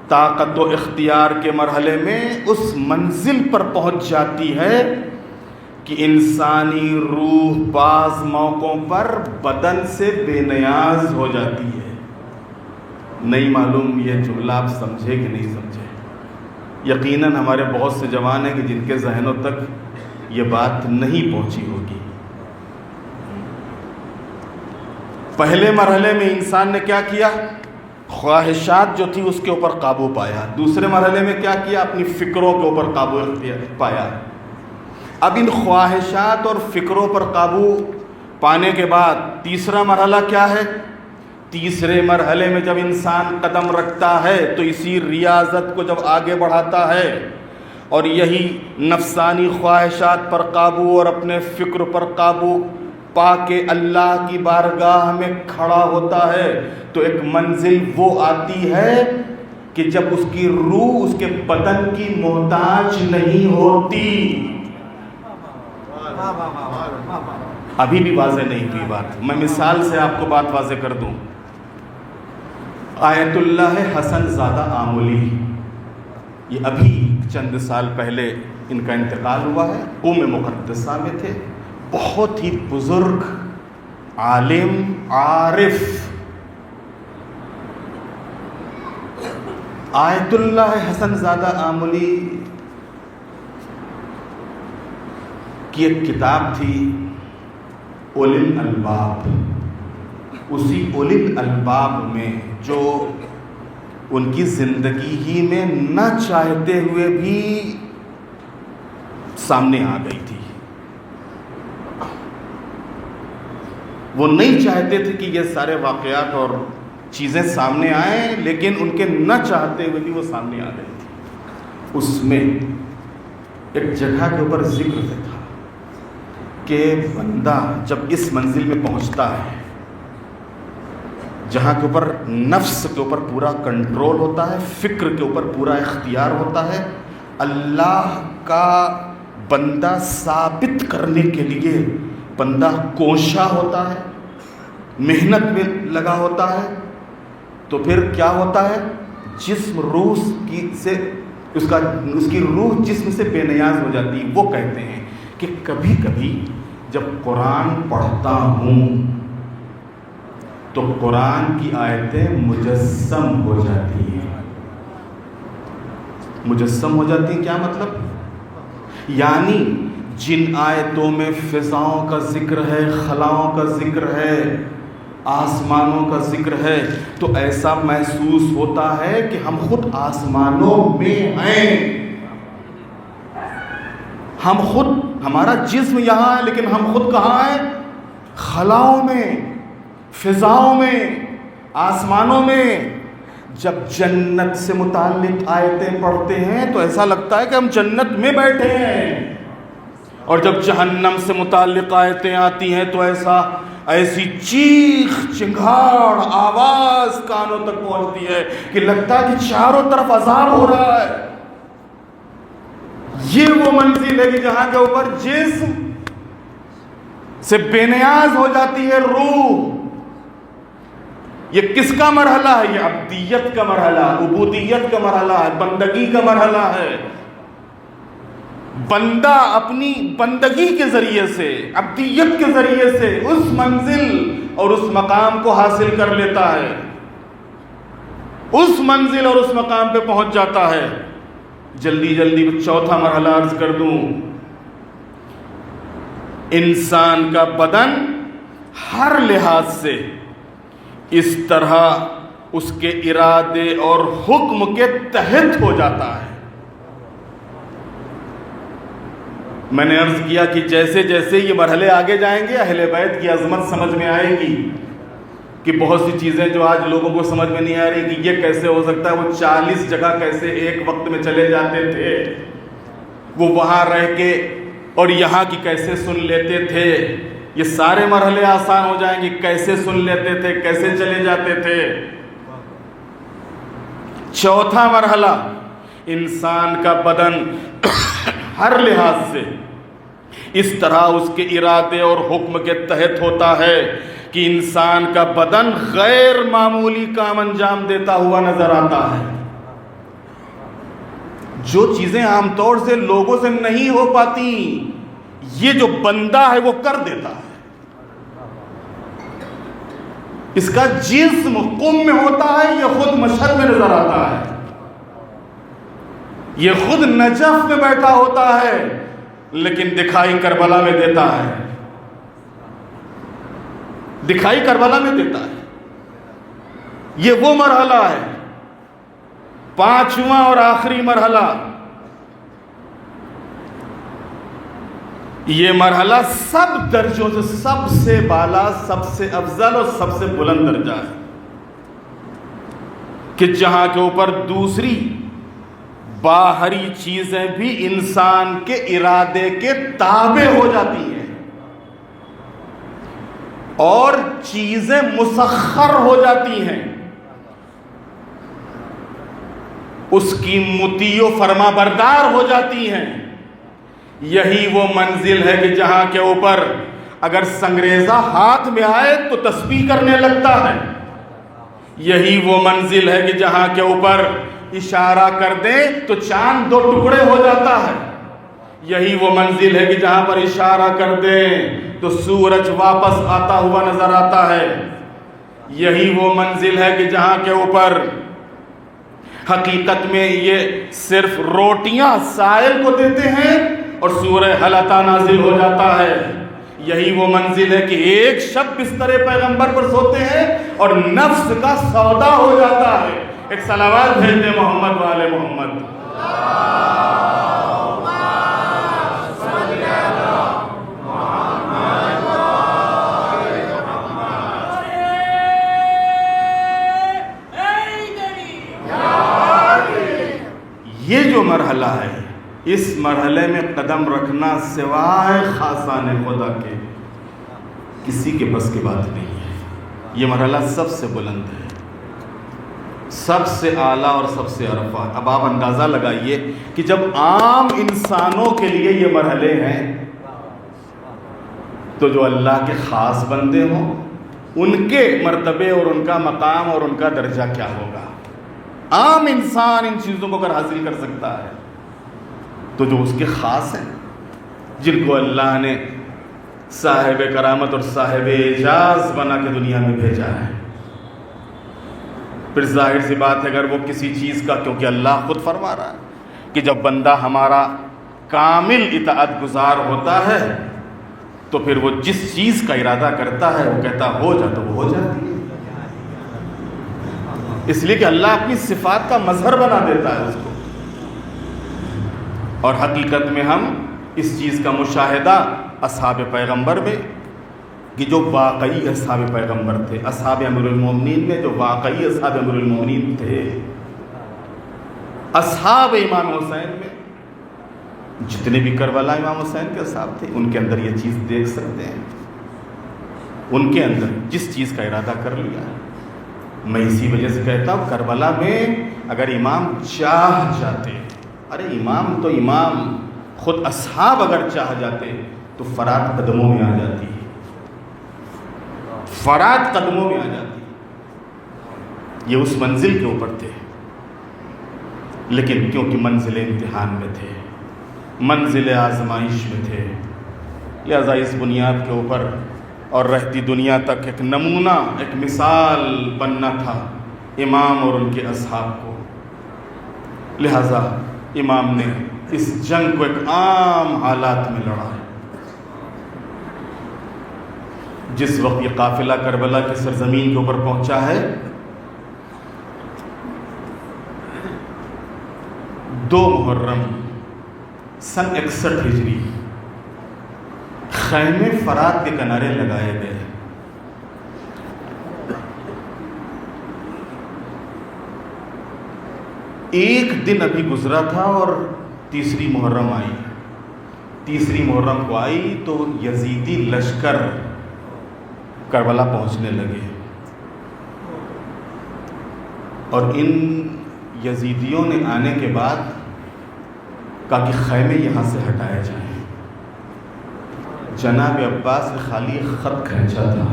طاقت و اختیار کے مرحلے میں اس منزل پر پہنچ جاتی ہے کہ انسانی روح بعض موقعوں پر بدن سے بے نیاز ہو جاتی ہے۔ نہیں معلوم یہ جملہ آپ سمجھے کہ نہیں سمجھے۔ یقیناً ہمارے بہت سے جوان ہیں کہ جن کے ذہنوں تک یہ بات نہیں پہنچی ہوگی۔ پہلے مرحلے میں انسان نے کیا کیا؟ خواہشات جو تھی اس کے اوپر قابو پایا۔ دوسرے مرحلے میں کیا کیا؟ اپنی فکروں کے اوپر قابو پایا۔ اب ان خواہشات اور فکروں پر قابو پانے کے بعد تیسرا مرحلہ کیا ہے؟ تیسرے مرحلے میں جب انسان قدم رکھتا ہے تو اسی ریاضت کو جب آگے بڑھاتا ہے اور یہی نفسانی خواہشات پر قابو اور اپنے فکر پر قابو پا کے اللہ کی بارگاہ میں کھڑا ہوتا ہے تو ایک منزل وہ آتی ہے کہ جب اس کی روح اس کے بدن کی محتاج نہیں ہوتی۔ ابھی بھی واضح نہیں ہوئی بات، میں مثال سے آپ کو بات واضح کر دوں۔ آیت اللہ حسن زادہ آملی، یہ ابھی چند سال پہلے ان کا انتقال ہوا ہے، قوم مقدسہ میں تھے، بہت ہی بزرگ عالم عارف۔ آیت اللہ حسن زادہ آملی کی ایک کتاب تھی اولی الالباب۔ اسی اولی الالباب میں جو ان کی زندگی ہی میں نہ چاہتے ہوئے بھی سامنے آ گئی تھی، وہ نہیں چاہتے تھے کہ یہ سارے واقعات اور چیزیں سامنے آئیں، لیکن ان کے نہ چاہتے ہوئے بھی وہ سامنے آ گئی تھی۔ اس میں ایک جگہ کے اوپر ذکر تھا کہ بندہ جب اس منزل میں پہنچتا ہے جہاں کے اوپر نفس کے اوپر پورا کنٹرول ہوتا ہے، فکر کے اوپر پورا اختیار ہوتا ہے، اللہ کا بندہ ثابت کرنے کے لیے بندہ کوشاں ہوتا ہے، محنت میں لگا ہوتا ہے، تو پھر کیا ہوتا ہے؟ جسم روح اس کی روح جسم سے بے نیاز ہو جاتی ہے۔ وہ کہتے ہیں کہ کبھی کبھی جب قرآن پڑھتا ہوں تو قرآن کی آیتیں مجسم ہو جاتی ہیں۔ مجسم ہو جاتی ہیں کیا مطلب؟ یعنی جن آیتوں میں فضاؤں کا ذکر ہے، خلاؤں کا ذکر ہے، آسمانوں کا ذکر ہے، تو ایسا محسوس ہوتا ہے کہ ہم خود آسمانوں میں ہیں، ہم خود، ہمارا جسم یہاں ہے لیکن ہم خود کہاں ہیں؟ خلاؤں میں، فضاؤں میں، آسمانوں میں۔ جب جنت سے متعلق آیتیں پڑھتے ہیں تو ایسا لگتا ہے کہ ہم جنت میں بیٹھے ہیں، اور جب جہنم سے متعلق آیتیں آتی ہیں تو ایسا ایسی چیخ چنگھاڑ آواز کانوں تک پہنچتی ہے کہ لگتا ہے کہ چاروں طرف عذاب ہو رہا ہے۔ یہ وہ منزل ہے کہ جہاں کے اوپر جسم سے بے نیاز ہو جاتی ہے روح۔ یہ کس کا مرحلہ ہے؟ یہ عبدیت کا مرحلہ، عبودیت کا مرحلہ ہے، بندگی کا مرحلہ ہے۔ بندہ اپنی بندگی کے ذریعے سے، عبدیت کے ذریعے سے اس منزل اور اس مقام کو حاصل کر لیتا ہے، اس منزل اور اس مقام پہ پہنچ جاتا ہے۔ جلدی جلدی چوتھا مرحلہ عرض کر دوں۔ انسان کا بدن ہر لحاظ سے اس طرح اس کے ارادے اور حکم کے تحت ہو جاتا ہے۔ میں نے عرض کیا کہ جیسے جیسے یہ مرحلے آگے جائیں گے اہل بیت کی عظمت سمجھ میں آئے گی، کہ بہت سی چیزیں جو آج لوگوں کو سمجھ میں نہیں آ رہی کہ یہ کیسے ہو سکتا ہے، وہ 40 جگہ کیسے ایک وقت میں چلے جاتے تھے، وہ وہاں رہ کے اور یہاں کی کیسے سن لیتے تھے۔ یہ سارے مرحلے آسان ہو جائیں گے، کیسے سن لیتے تھے، کیسے چلے جاتے تھے۔ چوتھا مرحلہ، انسان کا بدن ہر لحاظ سے اس طرح اس کے ارادے اور حکم کے تحت ہوتا ہے کہ انسان کا بدن غیر معمولی کام انجام دیتا ہوا نظر آتا ہے۔ جو چیزیں عام طور سے لوگوں سے نہیں ہو پاتی، یہ جو بندہ ہے وہ کر دیتا ہے۔ اس کا جسم قم میں ہوتا ہے، یہ خود مشہد میں نظر آتا ہے، یہ خود نجف میں بیٹھا ہوتا ہے، لیکن دکھائی کربلا میں دیتا ہے، دکھائی کربلا میں دیتا ہے۔ یہ وہ مرحلہ ہے، پانچواں اور آخری مرحلہ۔ یہ مرحلہ سب درجوں سے سب سے بالا، سب سے افضل اور سب سے بلند درجہ ہے، کہ جہاں کے اوپر دوسری باہری چیزیں بھی انسان کے ارادے کے تابع ہو جاتی ہیں اور چیزیں مسخر ہو جاتی ہیں، اس کی مطیع و فرما بردار ہو جاتی ہیں۔ یہی وہ منزل ہے کہ جہاں کے اوپر اگر سنگریزہ ہاتھ میں آئے تو تسبیح کرنے لگتا ہے۔ یہی وہ منزل ہے کہ جہاں کے اوپر اشارہ کر دیں تو چاند دو ٹکڑے ہو جاتا ہے۔ یہی وہ منزل ہے کہ جہاں پر اشارہ کر دیں تو سورج واپس آتا ہوا نظر آتا ہے۔ یہی وہ منزل ہے کہ جہاں کے اوپر حقیقت میں یہ صرف روٹیاں سائل کو دیتے ہیں اور سورہ حل اتی نازل ہو جاتا ہے۔ یہی وہ منزل ہے کہ ایک شب بستر پیغمبر پر سوتے ہیں اور نفس کا سودا ہو جاتا ہے۔ ایک صلوات بھیج دیں محمد والے محمد۔ یہ جو مرحلہ ہے، اس مرحلے میں قدم رکھنا سوائے خاصان خدا کے کسی کے بس کی بات نہیں ہے۔ یہ مرحلہ سب سے بلند ہے، سب سے اعلیٰ اور سب سے عرفہ۔ اب آپ اندازہ لگائیے کہ جب عام انسانوں کے لیے یہ مرحلے ہیں تو جو اللہ کے خاص بندے ہوں ان کے مرتبے اور ان کا مقام اور ان کا درجہ کیا ہوگا۔ عام انسان ان چیزوں کو اگر حاصل کر سکتا ہے تو جو اس کے خاص ہیں، جن کو اللہ نے صاحب کرامت اور صاحب اعجاز بنا کے دنیا میں بھیجا ہے، پھر ظاہر سی بات ہے اگر وہ کسی چیز کا، کیونکہ اللہ خود فرما رہا ہے کہ جب بندہ ہمارا کامل اطاعت گزار ہوتا ہے تو پھر وہ جس چیز کا ارادہ کرتا ہے وہ کہتا ہو جا تو وہ ہو جاتی ہے، اس لیے کہ اللہ اپنی صفات کا مظہر بنا دیتا ہے اس کو۔ اور حقیقت میں ہم اس چیز کا مشاہدہ اصحاب پیغمبر میں، کہ جو واقعی اصحاب پیغمبر تھے، اصحاب امیر المومنین میں جو واقعی اصحاب امیر المومنین تھے، اصحاب امام حسین میں جتنے بھی کربلا امام حسین کے اصحاب تھے ان کے اندر یہ چیز دیکھ سکتے ہیں۔ ان کے اندر جس چیز کا ارادہ کر لیا ہے. میں اسی وجہ سے کہتا ہوں کربلا میں اگر امام چاہ جاتے، ارے امام تو امام، خود اصحاب اگر چاہ جاتے تو فرات قدموں میں آ جاتی، فرات قدموں میں آ جاتی. یہ اس منزل کے اوپر تھے، لیکن کیونکہ منزل امتحان میں تھے، منزل آزمائش میں تھے، لہذا اس بنیاد کے اوپر اور رہتی دنیا تک ایک نمونہ، ایک مثال بننا تھا امام اور ان کے اصحاب کو. لہذا امام نے اس جنگ کو ایک عام حالات میں لڑا ہے. جس وقت یہ قافلہ کربلا کی سرزمین کے اوپر پہنچا ہے، 2 محرم سن 61 ہجری، خیمے فرات کے کنارے لگائے گئے. ایک دن ابھی گزرا تھا اور تیسری محرم آئی. تیسری محرم کو آئی تو یزیدی لشکر کربلا پہنچنے لگے، اور ان یزیدیوں نے آنے کے بعد کہا کہ خیمے یہاں سے ہٹائے جائیں. جناب عباس نے خالی خط کھینچا تھا،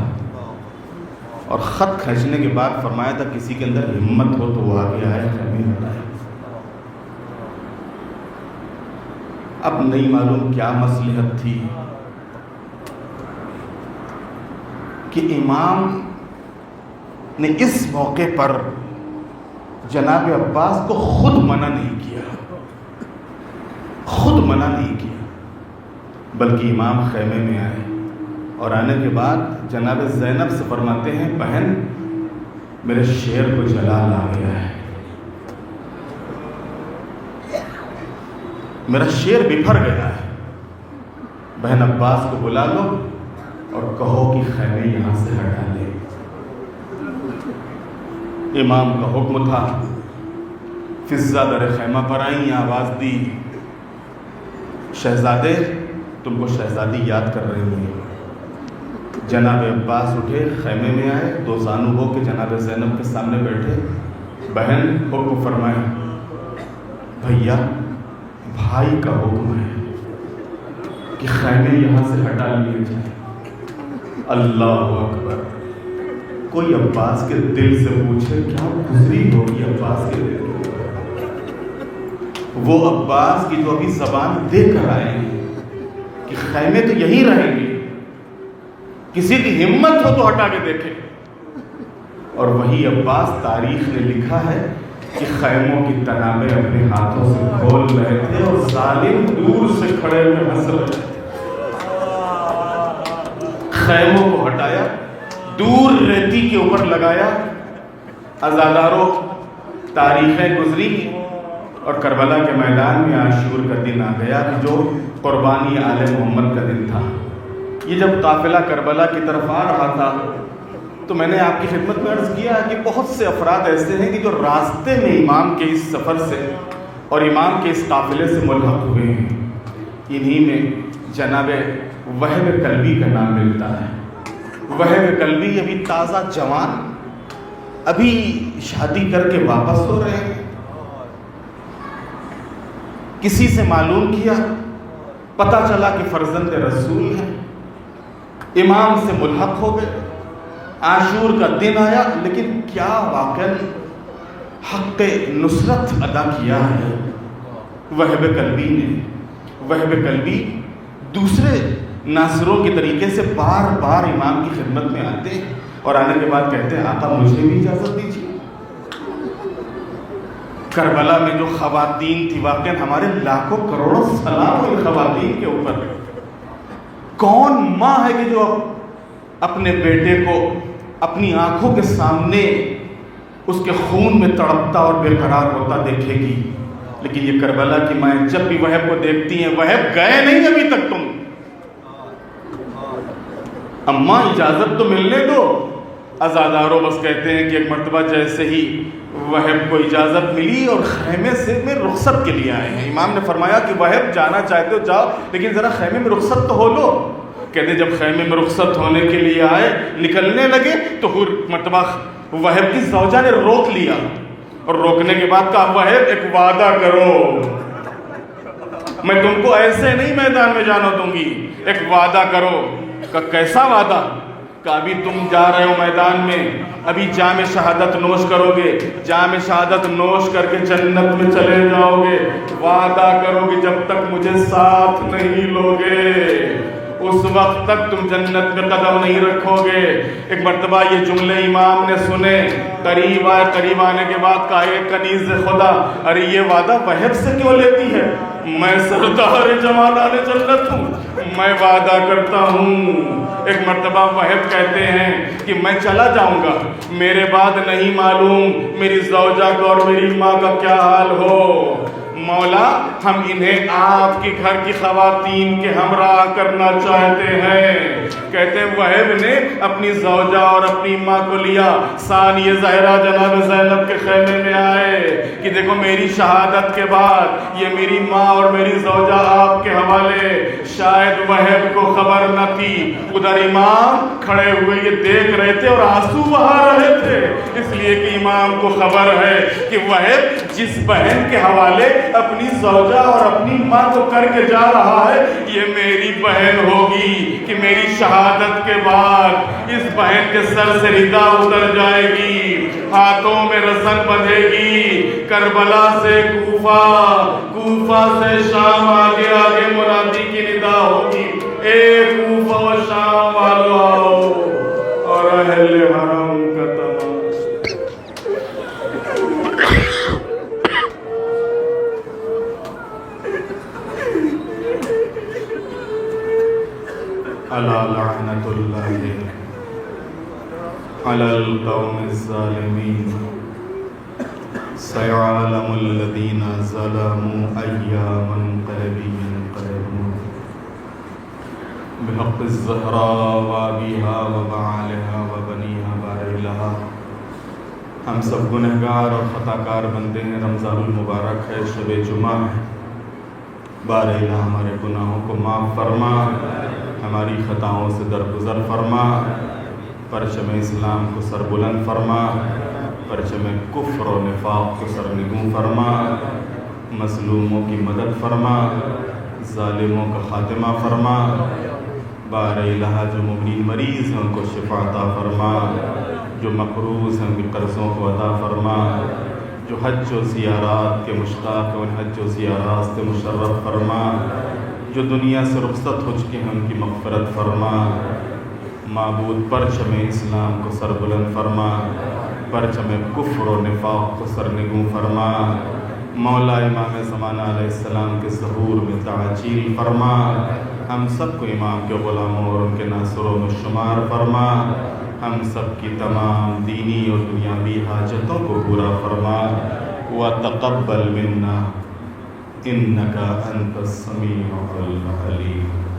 اور خط کھینچنے کے بعد فرمایا تھا کسی کے اندر ہمت ہو تو وہ آگے آئے، خیمے ہٹائے. اب نہیں معلوم کیا مصلحت تھی کہ امام نے اس موقع پر جناب عباس کو خود منع نہیں کیا، خود منع نہیں کیا، بلکہ امام خیمے میں آئے. اور آنے کے بعد جناب زینب سے فرماتے ہیں بہن میرے شیر کو جلال آ گیا ہے، میرا شیر بفر گیا ہے، بہن عباس کو بلا لو اور کہو کہ خیمے یہاں سے ہٹا لے. امام کا حکم تھا. فضہ در خیمہ پر آئیں، آواز دی شہزادے تم کو شہزادی یاد کر رہی ہیں. جناب عباس اٹھے، خیمے میں آئے، 2 زانو ہو کے جناب زینب کے سامنے بیٹھے. بہن حکم فرمائے. بھیا بھائی کا حکم ہے کہ خیمے یہاں سے ہٹا لیے جائیں. اللہ اکبر. کوئی عباس کے دل سے پوچھے کیا گزری ہوگی عباس کے دل میں، وہ عباس کی جو ابھی زبان دے کر آئے ہیں کہ خیمے تو یہی رہیں گے، کسی کی ہمت ہو تو ہٹا کے دیکھے. اور وہی عباس تاریخ نے لکھا ہے کہ خیموں کی تنابیں اپنے ہاتھوں سے کھول رہے تھے اور ظالم دور سے کھڑے ہوئے ہنس رہے تھے. خیموں کو ہٹایا، دور ریتی کے اوپر لگایا. عزاداروں تاریخیں گزری اور کربلا کے میدان میں عاشور کا دن آ گیا کہ جو قربانی آل محمد کا دن تھا. یہ جب قافلہ کربلا کی طرف آ رہا تھا تو میں نے آپ کی خدمت میں عرض کیا کہ بہت سے افراد ایسے ہیں کہ جو راستے میں امام کے اس سفر سے اور امام کے اس قافلے سے ملحق ہوئے ہیں. انہی میں جناب وہب کلبی کا نام ملتا ہے. وہب کلبی ابھی تازہ جوان، ابھی شادی کر کے واپس ہو رہے ہیں. کسی سے معلوم کیا، پتہ چلا کہ فرزند رسول ہیں، امام سے ملحق ہو گئے. عاشور کا دن آیا، لیکن کیا واقعاً حق نصرت ادا کیا ہے وہب کلبی نے. وہب کلبی دوسرے ناصروں کے طریقے سے بار بار امام کی خدمت میں آتے اور آنے کے بعد کہتے ہیں آقا مجھے بھی اجازت دیجیے. کربلا میں جو خواتین تھی، واقعاً ہمارے لاکھوں کروڑوں سلام ان خواتین کے اوپر. کون ماں ہے کہ جو اپنے بیٹے کو اپنی آنکھوں کے سامنے اس کے خون میں تڑپتا اور بے قرار ہوتا دیکھے گی؟ لیکن یہ کربلا کی مائیں جب بھی وہب کو دیکھتی ہیں، وہب گئے نہیں ابھی تک تم، اماں اجازت تو ملنے دو. عزاداروں بس کہتے ہیں کہ ایک مرتبہ جیسے ہی وہب کو اجازت ملی اور خیمے سے میں رخصت کے لیے آئے ہیں. امام نے فرمایا کہ وہب جانا چاہتے ہو جاؤ، لیکن ذرا خیمے میں رخصت تو ہو لو. کہتے جب خیمے میں رخصت ہونے کے لیے آئے، نکلنے لگے تو مرتبہ وہب کی زوجہ نے روک لیا، اور روکنے کے بعد کہا وہب ایک وعدہ کرو، میں تم کو ایسے نہیں میدان میں جانا دوں گی، ایک وعدہ کرو۔ کہ کیسا وعدہ؟ کہ ابھی تم جا رہے ہو میدان میں، ابھی جام شہادت نوش کرو گے، جام شہادت نوش کر کے جنت میں چلے جاؤ گے، وعدہ کرو کہ جب تک مجھے ساتھ نہیں لوگے اس وقت تک تم جنت میں قدم نہیں رکھو گے۔ ایک مرتبہ یہ جملے امام نے سنے، قریب آئے، قریب آنے کے بعد کہا اے کنیز خدا، ارے یہ وعدہ وہب سے کیوں لیتی ہے؟ میں سردار جمالان جنت ہوں، میں وعدہ کرتا ہوں۔ ایک مرتبہ وہب کہتے ہیں کہ میں چلا جاؤں گا، میرے بعد نہیں معلوم میری زوجہ کو اور میری ماں کا کیا حال ہو، مولا ہم انہیں آپ کی گھر کی خواتین کے ہمراہ کرنا چاہتے ہیں۔ کہتے ہیں وہب نے اپنی زوجہ اور اپنی ماں کو لیا، ثانیہ زہرا جناب زینب کے خیمے میں آئے کہ دیکھو میری شہادت کے بعد یہ میری ماں اور میری زوجہ آپ کے حوالے۔ شاید وہب کو خبر نہ تھی، ادھر امام کھڑے ہوئے یہ دیکھ رہے تھے اور آنسو بہا رہے تھے، اس لیے کہ امام کو خبر ہے کہ وہب جس بہن کے حوالے اپنی زوجہ اور اپنی ماں کو کر کے جا رہا ہے یہ میری بہن ہوگی، کہ میری شہادت کے بعد اس بہن کے سر سے ردا اتر جائے گی، ہاتھوں میں رسن بندھے گی، کربلا سے کوفہ، کوفہ سے شام، آگے آگے منادی کی ندا ہوگی، اے کوفہ و شام والو آؤ اور اہل حرم کا تماشا۔ الا لعنت اللہ علی القوم الظالمین، سیعلم الذین ظلموا ای منقلب ینقلبون، بحق الزہراء وابیہا وبعالہا وبنیہا بارئلہا۔ ہم سب گنہگار اور خطاکار بندے ہیں، رمضان المبارک ہے، شب جمعہ ہے، بار الہ ہمارے گناہوں کو معاف فرما، ہماری خطاؤں سے درگزر فرما، پرچم اسلام کو سر بلند فرما، پرچم کفر و نفاق کو سر نگوں فرما، مظلوموں کی مدد فرما، ظالموں کا خاتمہ فرما، بار الہ جو مبنی مریض ہیں ان کو شفا عطا فرما، جو مقروض ہیں ان کے قرضوں کو عطا فرما، جو حج و زیارات کے مشتاق ہیں ان حج و زیارات سے مشرف فرما، جو دنیا سے رخصت ہو چکے ہیں ان کی مغفرت فرما۔ معبود پرچم اسلام کو سر بلند فرما، پرچم کفر و نفاق کو سر نگوں فرما، مولا امام زمانہ علیہ السلام کے ظہور میں تعجیل فرما، ہم سب کو امام کے غلاموں اور ان کے ناصروں میں شمار فرما، ہم سب کی تمام دینی اور دنیاوی حاجتوں کو پورا فرما، وتقبل منا انک انت السمیع العلیم۔